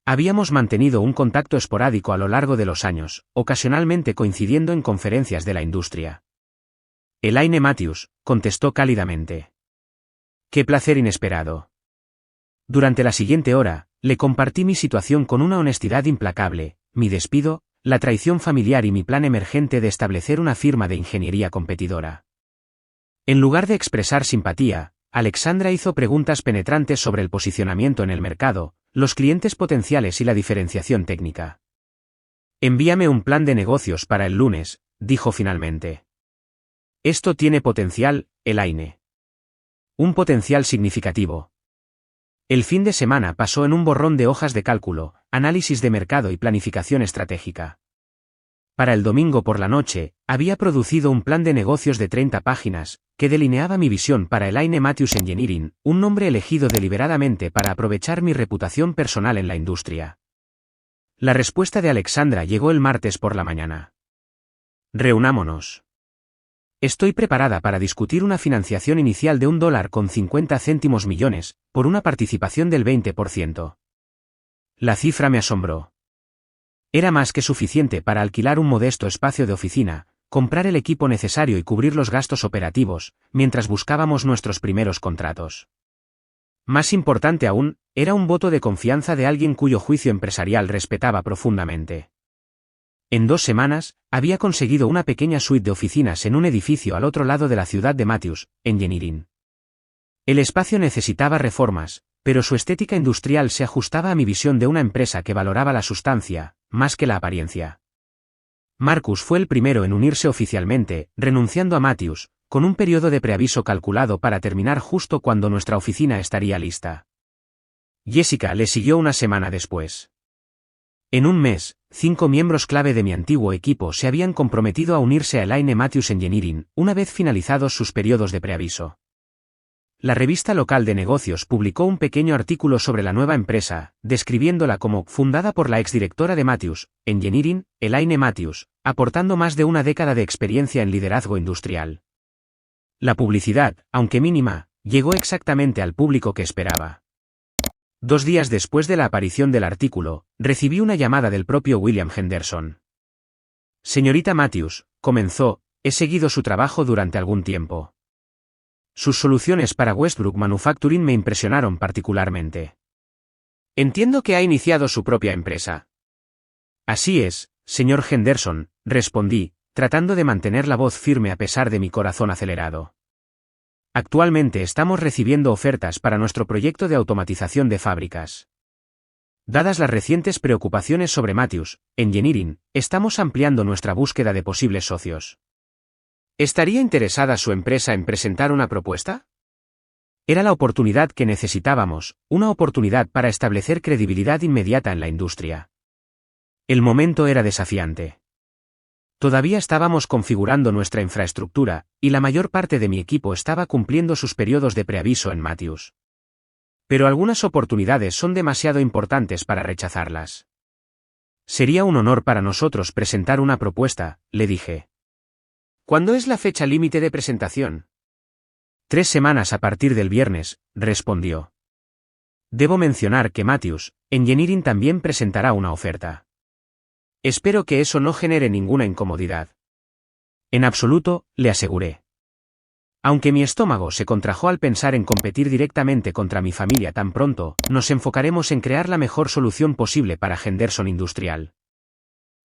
Habíamos mantenido un contacto esporádico a lo largo de los años, ocasionalmente coincidiendo en conferencias de la industria. Elaine Matthews, contestó cálidamente. ¡Qué placer inesperado! Durante la siguiente hora, le compartí mi situación con una honestidad implacable, mi despido, la traición familiar y mi plan emergente de establecer una firma de ingeniería competidora. En lugar de expresar simpatía, Alexandra hizo preguntas penetrantes sobre el posicionamiento en el mercado, los clientes potenciales y la diferenciación técnica. Envíame un plan de negocios para el lunes, dijo finalmente. Esto tiene potencial, Elaine. Un potencial significativo. El fin de semana pasó en un borrón de hojas de cálculo, análisis de mercado y planificación estratégica. Para el domingo por la noche, había producido un plan de negocios de 30 páginas, que delineaba mi visión para Elaine Matthews Engineering, un nombre elegido deliberadamente para aprovechar mi reputación personal en la industria. La respuesta de Alexandra llegó el martes por la mañana. Reunámonos. Estoy preparada para discutir una financiación inicial de $1.50 millones, por una participación del 20%. La cifra me asombró. Era más que suficiente para alquilar un modesto espacio de oficina, comprar el equipo necesario y cubrir los gastos operativos, mientras buscábamos nuestros primeros contratos. Más importante aún, era un voto de confianza de alguien cuyo juicio empresarial respetaba profundamente. En 2 semanas, había conseguido una pequeña suite de oficinas en un edificio al otro lado de la ciudad de Matthews Engineering. El espacio necesitaba reformas, pero su estética industrial se ajustaba a mi visión de una empresa que valoraba la sustancia, más que la apariencia. Marcus fue el primero en unirse oficialmente, renunciando a Matthews, con un periodo de preaviso calculado para terminar justo cuando nuestra oficina estaría lista. Jessica le siguió una semana después. En un mes, 5 miembros clave de mi antiguo equipo se habían comprometido a unirse a Elaine Matthews Engineering, una vez finalizados sus periodos de preaviso. La revista local de negocios publicó un pequeño artículo sobre la nueva empresa, describiéndola como fundada por la exdirectora de Matthews Engineering, Elaine Matthews, aportando más de una década de experiencia en liderazgo industrial. La publicidad, aunque mínima, llegó exactamente al público que esperaba. 2 días después de la aparición del artículo, recibí una llamada del propio William Henderson. Señorita Matthews, comenzó, he seguido su trabajo durante algún tiempo. Sus soluciones para Westbrook Manufacturing me impresionaron particularmente. Entiendo que ha iniciado su propia empresa. Así es, señor Henderson, respondí, tratando de mantener la voz firme a pesar de mi corazón acelerado. Actualmente estamos recibiendo ofertas para nuestro proyecto de automatización de fábricas. Dadas las recientes preocupaciones sobre Matthews Engineering, estamos ampliando nuestra búsqueda de posibles socios. ¿Estaría interesada su empresa en presentar una propuesta? Era la oportunidad que necesitábamos, una oportunidad para establecer credibilidad inmediata en la industria. El momento era desafiante. Todavía estábamos configurando nuestra infraestructura, y la mayor parte de mi equipo estaba cumpliendo sus periodos de preaviso en Matthews. Pero algunas oportunidades son demasiado importantes para rechazarlas. Sería un honor para nosotros presentar una propuesta, le dije. ¿Cuándo es la fecha límite de presentación? 3 semanas a partir del viernes, respondió. Debo mencionar que Matthews Engineering también presentará una oferta. Espero que eso no genere ninguna incomodidad. En absoluto, le aseguré. Aunque mi estómago se contrajo al pensar en competir directamente contra mi familia tan pronto, nos enfocaremos en crear la mejor solución posible para Henderson Industrial.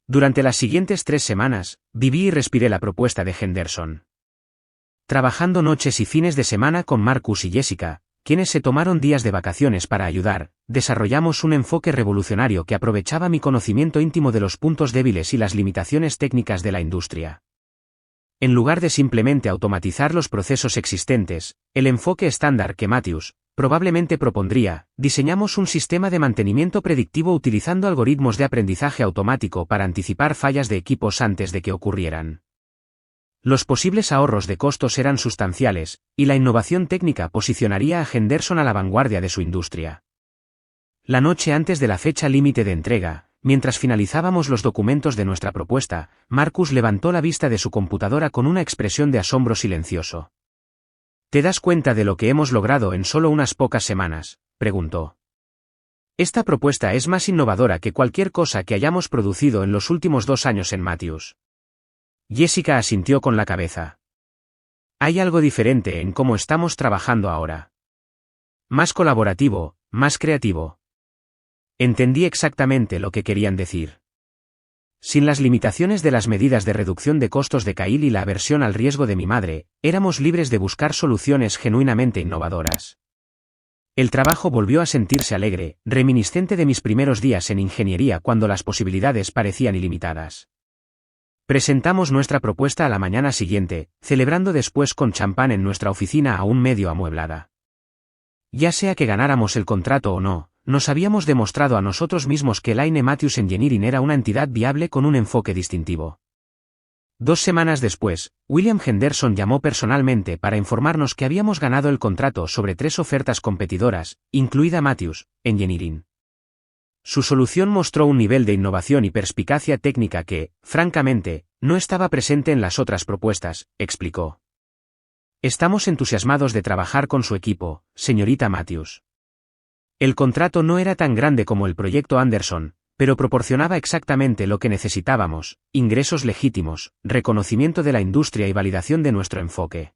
Durante las siguientes 3 semanas, viví y respiré la propuesta de Henderson. Trabajando noches y fines de semana con Marcus y Jessica, quienes se tomaron días de vacaciones para ayudar, desarrollamos un enfoque revolucionario que aprovechaba mi conocimiento íntimo de los puntos débiles y las limitaciones técnicas de la industria. En lugar de simplemente automatizar los procesos existentes, el enfoque estándar que Matthews probablemente propondría, diseñamos un sistema de mantenimiento predictivo utilizando algoritmos de aprendizaje automático para anticipar fallas de equipos antes de que ocurrieran. Los posibles ahorros de costos eran sustanciales, y la innovación técnica posicionaría a Henderson a la vanguardia de su industria. La noche antes de la fecha límite de entrega, mientras finalizábamos los documentos de nuestra propuesta, Marcus levantó la vista de su computadora con una expresión de asombro silencioso. ¿Te das cuenta de lo que hemos logrado en solo unas pocas semanas?, preguntó. Esta propuesta es más innovadora que cualquier cosa que hayamos producido en los últimos 2 años en Matthews. Jessica asintió con la cabeza. Hay algo diferente en cómo estamos trabajando ahora. Más colaborativo, más creativo. Entendí exactamente lo que querían decir. Sin las limitaciones de las medidas de reducción de costos de Kyle y la aversión al riesgo de mi madre, éramos libres de buscar soluciones genuinamente innovadoras. El trabajo volvió a sentirse alegre, reminiscente de mis primeros días en ingeniería cuando las posibilidades parecían ilimitadas. Presentamos nuestra propuesta a la mañana siguiente, celebrando después con champán en nuestra oficina aún medio amueblada. Ya sea que ganáramos el contrato o no, nos habíamos demostrado a nosotros mismos que Elaine Matthews Engineering era una entidad viable con un enfoque distintivo. 2 semanas después, William Henderson llamó personalmente para informarnos que habíamos ganado el contrato sobre 3 ofertas competidoras, incluida Matthews Engineering. Su solución mostró un nivel de innovación y perspicacia técnica que, francamente, no estaba presente en las otras propuestas, explicó. Estamos entusiasmados de trabajar con su equipo, señorita Matthews. El contrato no era tan grande como el proyecto Anderson, pero proporcionaba exactamente lo que necesitábamos: ingresos legítimos, reconocimiento de la industria y validación de nuestro enfoque.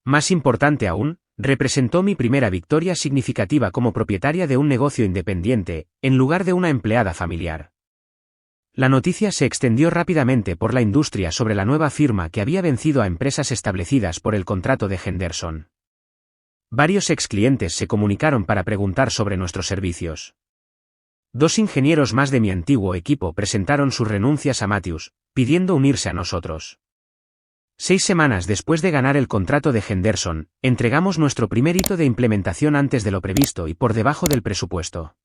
Más importante aún, representó mi primera victoria significativa como propietaria de un negocio independiente, en lugar de una empleada familiar. La noticia se extendió rápidamente por la industria sobre la nueva firma que había vencido a empresas establecidas por el contrato de Henderson. Varios ex clientes se comunicaron para preguntar sobre nuestros servicios. 2 ingenieros más de mi antiguo equipo presentaron sus renuncias a Matthews, pidiendo unirse a nosotros. 6 semanas después de ganar el contrato de Henderson, entregamos nuestro primer hito de implementación antes de lo previsto y por debajo del presupuesto.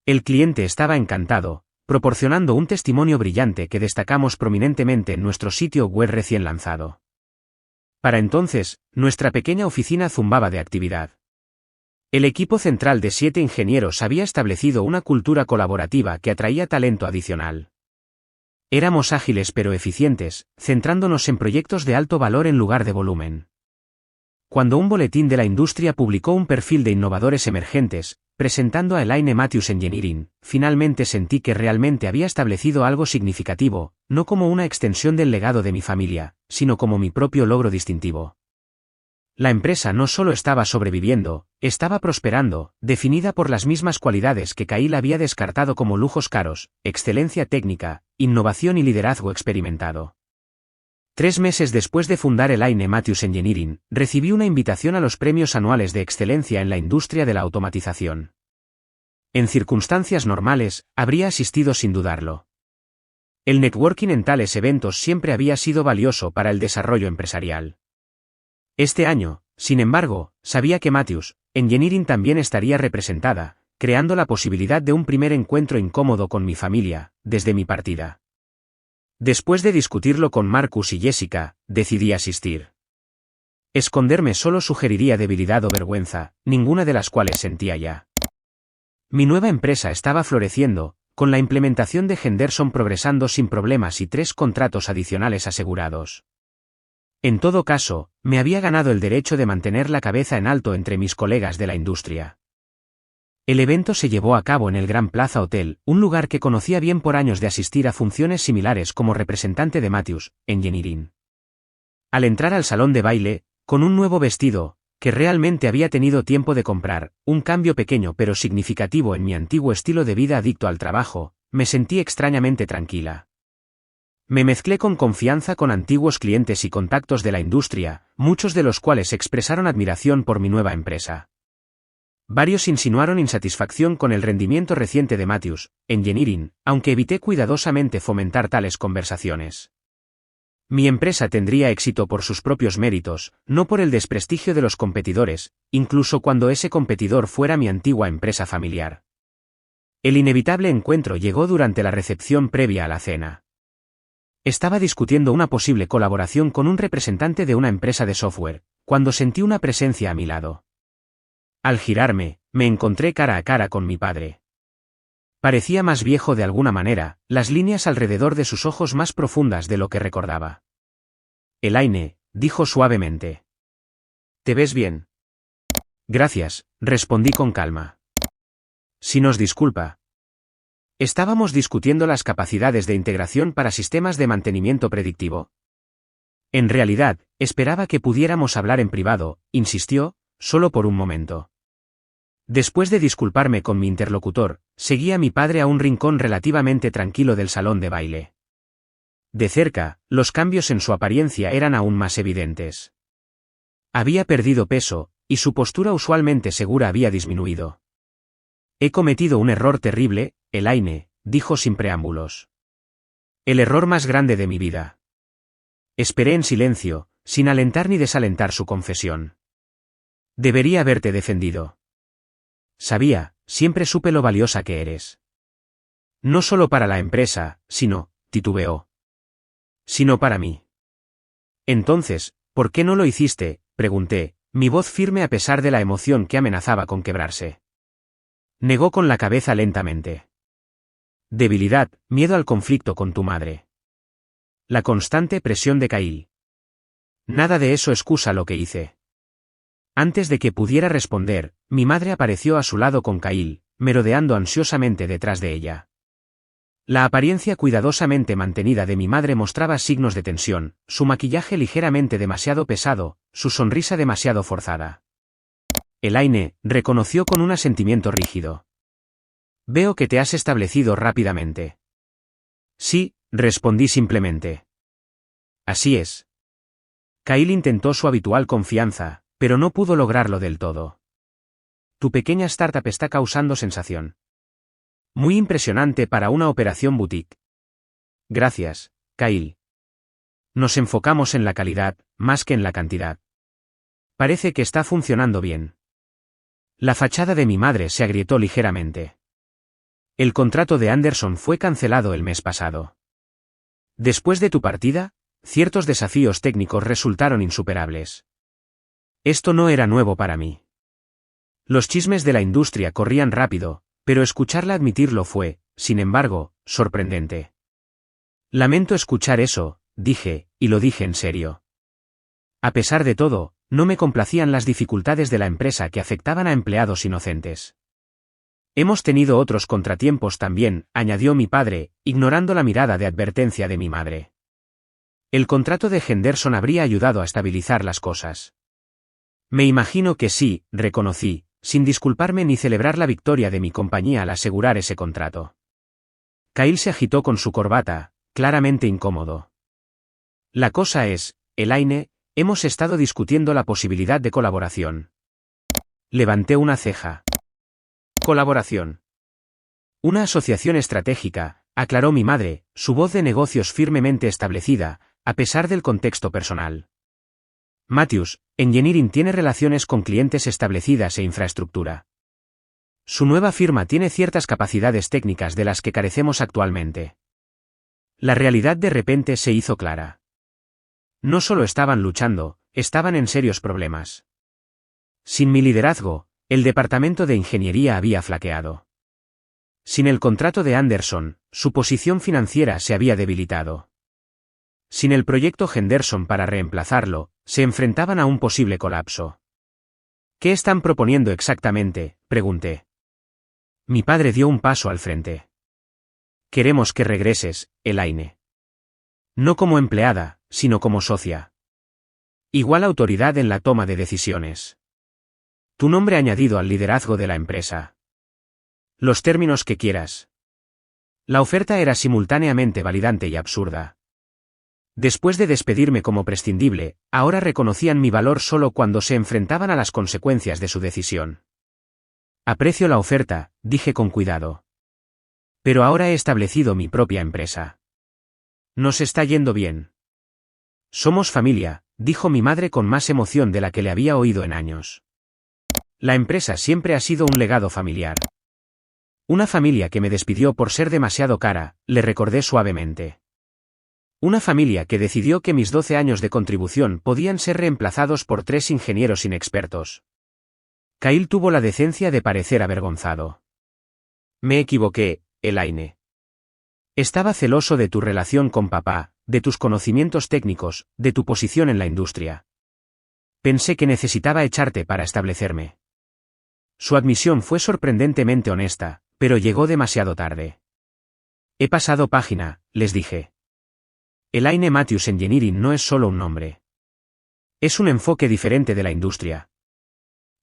El cliente estaba encantado, proporcionando un testimonio brillante que destacamos prominentemente en nuestro sitio web recién lanzado. Para entonces, nuestra pequeña oficina zumbaba de actividad. El equipo central de 7 ingenieros había establecido una cultura colaborativa que atraía talento adicional. Éramos ágiles pero eficientes, centrándonos en proyectos de alto valor en lugar de volumen. Cuando un boletín de la industria publicó un perfil de innovadores emergentes, presentando a Elaine Matthews Engineering, finalmente sentí que realmente había establecido algo significativo, no como una extensión del legado de mi familia, sino como mi propio logro distintivo. La empresa no solo estaba sobreviviendo, estaba prosperando, definida por las mismas cualidades que Kyle había descartado como lujos caros: excelencia técnica, innovación y liderazgo experimentado. 3 meses después de fundar Elaine Matthews Engineering, recibí una invitación a los premios anuales de excelencia en la industria de la automatización. En circunstancias normales, habría asistido sin dudarlo. El networking en tales eventos siempre había sido valioso para el desarrollo empresarial. Este año, sin embargo, sabía que Matthews Engineering también estaría representada, creando la posibilidad de un primer encuentro incómodo con mi familia, desde mi partida. Después de discutirlo con Marcus y Jessica, decidí asistir. Esconderme solo sugeriría debilidad o vergüenza, ninguna de las cuales sentía ya. Mi nueva empresa estaba floreciendo, con la implementación de Henderson progresando sin problemas y 3 contratos adicionales asegurados. En todo caso, me había ganado el derecho de mantener la cabeza en alto entre mis colegas de la industria. El evento se llevó a cabo en el Grand Plaza Hotel, un lugar que conocía bien por años de asistir a funciones similares como representante de Matthews Engineering. Al entrar al salón de baile, con un nuevo vestido, que realmente había tenido tiempo de comprar, un cambio pequeño pero significativo en mi antiguo estilo de vida adicto al trabajo, me sentí extrañamente tranquila. Me mezclé con confianza con antiguos clientes y contactos de la industria, muchos de los cuales expresaron admiración por mi nueva empresa. Varios insinuaron insatisfacción con el rendimiento reciente de Matthews Engineering, aunque evité cuidadosamente fomentar tales conversaciones. Mi empresa tendría éxito por sus propios méritos, no por el desprestigio de los competidores, incluso cuando ese competidor fuera mi antigua empresa familiar. El inevitable encuentro llegó durante la recepción previa a la cena. Estaba discutiendo una posible colaboración con un representante de una empresa de software, cuando sentí una presencia a mi lado. Al girarme, me encontré cara a cara con mi padre. Parecía más viejo de alguna manera, las líneas alrededor de sus ojos más profundas de lo que recordaba. Elaine, dijo suavemente. ¿Te ves bien? Gracias, respondí con calma. Si nos disculpa. Estábamos discutiendo las capacidades de integración para sistemas de mantenimiento predictivo. En realidad, esperaba que pudiéramos hablar en privado, insistió, solo por un momento. Después de disculparme con mi interlocutor, seguí a mi padre a un rincón relativamente tranquilo del salón de baile. De cerca, los cambios en su apariencia eran aún más evidentes. Había perdido peso, y su postura usualmente segura había disminuido. He cometido un error terrible, Elaine, dijo sin preámbulos. El error más grande de mi vida. Esperé en silencio, sin alentar ni desalentar su confesión. Debería haberte defendido. Sabía, siempre supe lo valiosa que eres. No solo para la empresa, titubeó. Sino para mí. Entonces, ¿por qué no lo hiciste?, pregunté, mi voz firme a pesar de la emoción que amenazaba con quebrarse. Negó con la cabeza lentamente. Debilidad, miedo al conflicto con tu madre. La constante presión de Kyle. Nada de eso excusa lo que hice. Antes de que pudiera responder, mi madre apareció a su lado con Kyle, merodeando ansiosamente detrás de ella. La apariencia cuidadosamente mantenida de mi madre mostraba signos de tensión, su maquillaje ligeramente demasiado pesado, su sonrisa demasiado forzada. Elaine, reconoció con un asentimiento rígido. Veo que te has establecido rápidamente. Sí, respondí simplemente. Así es. Kyle intentó su habitual confianza, pero no pudo lograrlo del todo. Tu pequeña startup está causando sensación. Muy impresionante para una operación boutique. Gracias, Kyle. Nos enfocamos en la calidad, más que en la cantidad. Parece que está funcionando bien. La fachada de mi madre se agrietó ligeramente. El contrato de Anderson fue cancelado el mes pasado. Después de tu partida, ciertos desafíos técnicos resultaron insuperables. Esto no era nuevo para mí. Los chismes de la industria corrían rápido, pero escucharla admitirlo fue, sin embargo, sorprendente. Lamento escuchar eso, dije, y lo dije en serio. A pesar de todo, no me complacían las dificultades de la empresa que afectaban a empleados inocentes. Hemos tenido otros contratiempos también, añadió mi padre, ignorando la mirada de advertencia de mi madre. El contrato de Henderson habría ayudado a estabilizar las cosas. Me imagino que sí, reconocí, sin disculparme ni celebrar la victoria de mi compañía al asegurar ese contrato. Kyle se agitó con su corbata, claramente incómodo. La cosa es, Elaine, hemos estado discutiendo la posibilidad de colaboración. Levanté una ceja. Colaboración. Una asociación estratégica, aclaró mi madre, su voz de negocios firmemente establecida, a pesar del contexto personal. Matthews, Engineering tiene relaciones con clientes establecidas e infraestructura. Su nueva firma tiene ciertas capacidades técnicas de las que carecemos actualmente. La realidad de repente se hizo clara. No solo estaban luchando, estaban en serios problemas. Sin mi liderazgo, el departamento de ingeniería había flaqueado. Sin el contrato de Anderson, su posición financiera se había debilitado. Sin el proyecto Henderson para reemplazarlo, se enfrentaban a un posible colapso. ¿Qué están proponiendo exactamente?, pregunté. Mi padre dio un paso al frente. Queremos que regreses, Elaine. No como empleada, sino como socia. Igual autoridad en la toma de decisiones. Tu nombre añadido al liderazgo de la empresa. Los términos que quieras. La oferta era simultáneamente validante y absurda. Después de despedirme como prescindible, ahora reconocían mi valor solo cuando se enfrentaban a las consecuencias de su decisión. Aprecio la oferta, dije con cuidado. Pero ahora he establecido mi propia empresa. Nos está yendo bien. Somos familia, dijo mi madre con más emoción de la que le había oído en años. La empresa siempre ha sido un legado familiar. Una familia que me despidió por ser demasiado cara, le recordé suavemente. Una familia que decidió que mis 12 años de contribución podían ser reemplazados por 3 ingenieros inexpertos. Kyle tuvo la decencia de parecer avergonzado. Me equivoqué, Elaine. Estaba celoso de tu relación con papá, de tus conocimientos técnicos, de tu posición en la industria. Pensé que necesitaba echarte para establecerme. Su admisión fue sorprendentemente honesta, pero llegó demasiado tarde. He pasado página, les dije. Elaine Matthews Engineering no es solo un nombre. Es un enfoque diferente de la industria.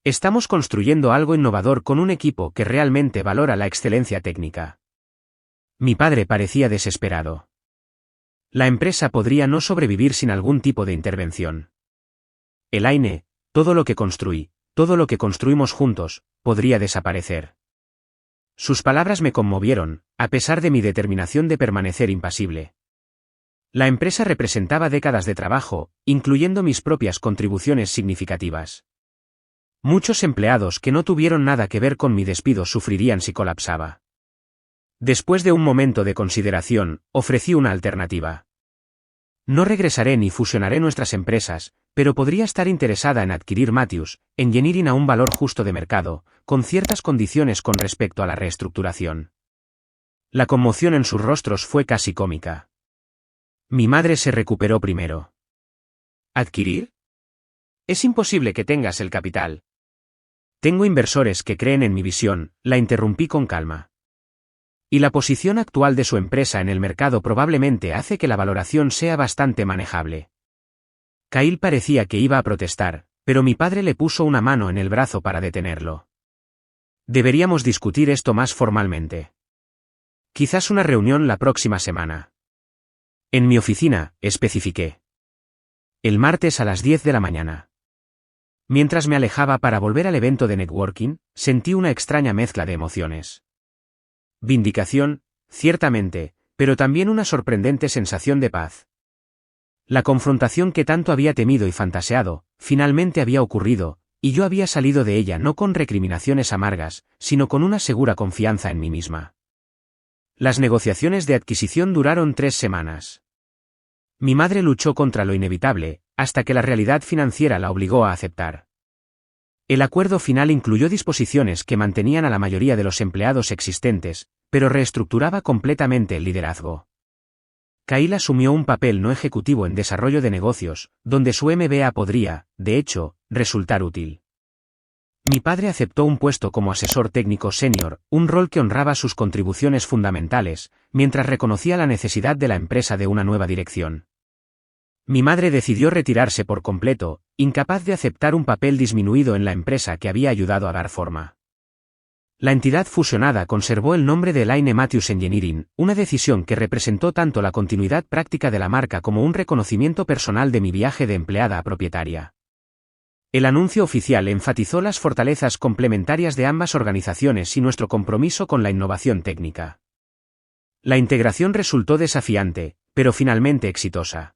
Estamos construyendo algo innovador con un equipo que realmente valora la excelencia técnica. Mi padre parecía desesperado. La empresa podría no sobrevivir sin algún tipo de intervención. Elaine, todo lo que construí, todo lo que construimos juntos, podría desaparecer. Sus palabras me conmovieron, a pesar de mi determinación de permanecer impasible. La empresa representaba décadas de trabajo, incluyendo mis propias contribuciones significativas. Muchos empleados que no tuvieron nada que ver con mi despido sufrirían si colapsaba. Después de un momento de consideración, ofrecí una alternativa. No regresaré ni fusionaré nuestras empresas, pero podría estar interesada en adquirir Matthews Engineering a un valor justo de mercado, con ciertas condiciones con respecto a la reestructuración. La conmoción en sus rostros fue casi cómica. Mi madre se recuperó primero. ¿Adquirir? Es imposible que tengas el capital. Tengo inversores que creen en mi visión, la interrumpí con calma. Y la posición actual de su empresa en el mercado probablemente hace que la valoración sea bastante manejable. Kyle parecía que iba a protestar, pero mi padre le puso una mano en el brazo para detenerlo. Deberíamos discutir esto más formalmente. Quizás una reunión la próxima semana. En mi oficina, especifiqué. El martes a las 10 de la mañana. Mientras me alejaba para volver al evento de networking, sentí una extraña mezcla de emociones. Vindicación, ciertamente, pero también una sorprendente sensación de paz. La confrontación que tanto había temido y fantaseado, finalmente había ocurrido, y yo había salido de ella no con recriminaciones amargas, sino con una segura confianza en mí misma. Las negociaciones de adquisición duraron 3 semanas. Mi madre luchó contra lo inevitable, hasta que la realidad financiera la obligó a aceptar. El acuerdo final incluyó disposiciones que mantenían a la mayoría de los empleados existentes, pero reestructuraba completamente el liderazgo. Kyle asumió un papel no ejecutivo en desarrollo de negocios, donde su MBA podría, de hecho, resultar útil. Mi padre aceptó un puesto como asesor técnico senior, un rol que honraba sus contribuciones fundamentales, mientras reconocía la necesidad de la empresa de una nueva dirección. Mi madre decidió retirarse por completo, incapaz de aceptar un papel disminuido en la empresa que había ayudado a dar forma. La entidad fusionada conservó el nombre de Elaine Matthews Engineering, una decisión que representó tanto la continuidad práctica de la marca como un reconocimiento personal de mi viaje de empleada a propietaria. El anuncio oficial enfatizó las fortalezas complementarias de ambas organizaciones y nuestro compromiso con la innovación técnica. La integración resultó desafiante, pero finalmente exitosa.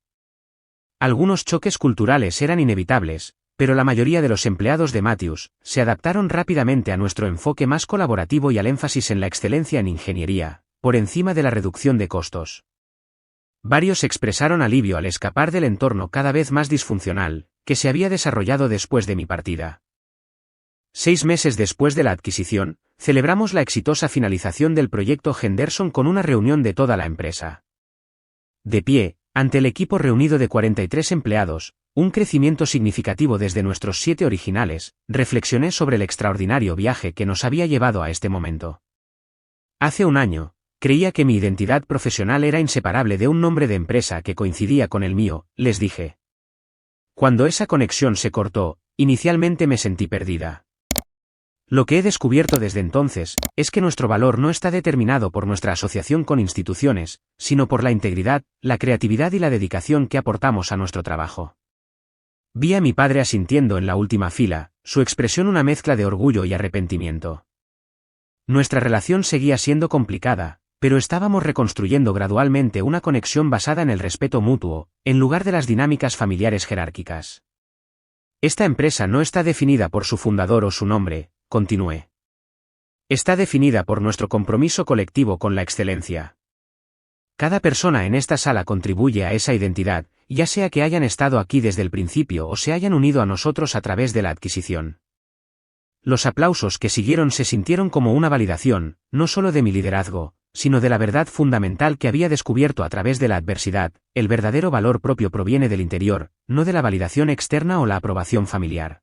Algunos choques culturales eran inevitables, pero la mayoría de los empleados de Matthews se adaptaron rápidamente a nuestro enfoque más colaborativo y al énfasis en la excelencia en ingeniería, por encima de la reducción de costos. Varios expresaron alivio al escapar del entorno cada vez más disfuncional, que se había desarrollado después de mi partida. 6 meses después de la adquisición, celebramos la exitosa finalización del proyecto Henderson con una reunión de toda la empresa. De pie, ante el equipo reunido de 43 empleados, un crecimiento significativo desde nuestros 7 originales, reflexioné sobre el extraordinario viaje que nos había llevado a este momento. Hace un año, creía que mi identidad profesional era inseparable de un nombre de empresa que coincidía con el mío, les dije. Cuando esa conexión se cortó, inicialmente me sentí perdida. Lo que he descubierto desde entonces, es que nuestro valor no está determinado por nuestra asociación con instituciones, sino por la integridad, la creatividad y la dedicación que aportamos a nuestro trabajo. Vi a mi padre asintiendo en la última fila, su expresión una mezcla de orgullo y arrepentimiento. Nuestra relación seguía siendo complicada, pero estábamos reconstruyendo gradualmente una conexión basada en el respeto mutuo, en lugar de las dinámicas familiares jerárquicas. Esta empresa no está definida por su fundador o su nombre, continué. Está definida por nuestro compromiso colectivo con la excelencia. Cada persona en esta sala contribuye a esa identidad, ya sea que hayan estado aquí desde el principio o se hayan unido a nosotros a través de la adquisición. Los aplausos que siguieron se sintieron como una validación, no solo de mi liderazgo, sino de la verdad fundamental que había descubierto a través de la adversidad. El verdadero valor propio proviene del interior, no de la validación externa o la aprobación familiar.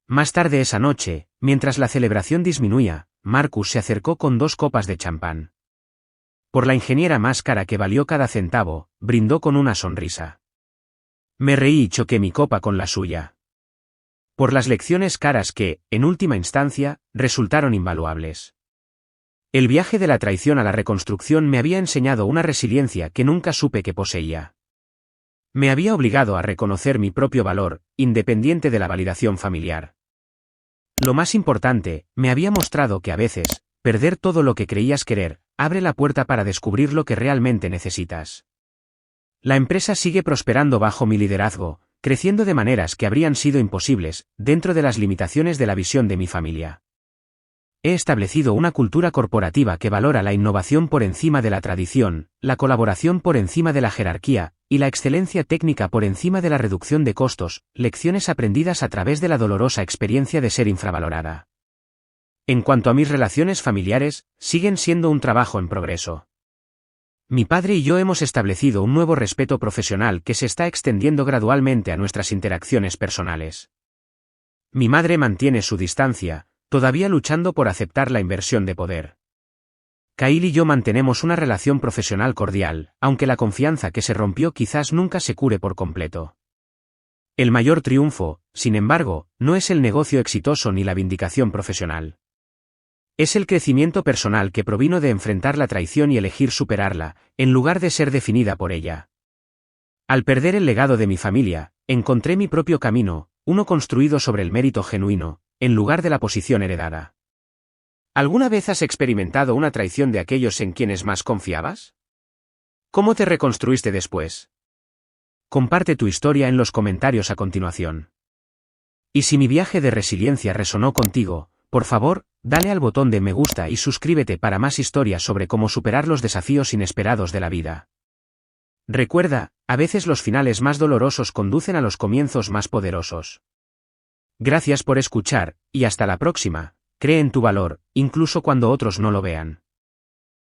Más tarde esa noche, mientras la celebración disminuía, Marcus se acercó con 2 copas de champán. Por la ingeniera más cara que valió cada centavo, brindó con una sonrisa. Me reí y choqué mi copa con la suya. Por las lecciones caras que, en última instancia, resultaron invaluables. El viaje de la traición a la reconstrucción me había enseñado una resiliencia que nunca supe que poseía. Me había obligado a reconocer mi propio valor, independiente de la validación familiar. Lo más importante, me había mostrado que a veces, perder todo lo que creías querer, abre la puerta para descubrir lo que realmente necesitas. La empresa sigue prosperando bajo mi liderazgo, creciendo de maneras que habrían sido imposibles, dentro de las limitaciones de la visión de mi familia. He establecido una cultura corporativa que valora la innovación por encima de la tradición, la colaboración por encima de la jerarquía, y la excelencia técnica por encima de la reducción de costos, lecciones aprendidas a través de la dolorosa experiencia de ser infravalorada. En cuanto a mis relaciones familiares, siguen siendo un trabajo en progreso. Mi padre y yo hemos establecido un nuevo respeto profesional que se está extendiendo gradualmente a nuestras interacciones personales. Mi madre mantiene su distancia, todavía luchando por aceptar la inversión de poder. Kyle y yo mantenemos una relación profesional cordial, aunque la confianza que se rompió quizás nunca se cure por completo. El mayor triunfo, sin embargo, no es el negocio exitoso ni la vindicación profesional. Es el crecimiento personal que provino de enfrentar la traición y elegir superarla, en lugar de ser definida por ella. Al perder el legado de mi familia, encontré mi propio camino, uno construido sobre el mérito genuino, en lugar de la posición heredada. ¿Alguna vez has experimentado una traición de aquellos en quienes más confiabas? ¿Cómo te reconstruiste después? Comparte tu historia en los comentarios a continuación. Y si mi viaje de resiliencia resonó contigo, por favor, dale al botón de me gusta y suscríbete para más historias sobre cómo superar los desafíos inesperados de la vida. Recuerda, a veces los finales más dolorosos conducen a los comienzos más poderosos. Gracias por escuchar, y hasta la próxima. Cree en tu valor, incluso cuando otros no lo vean.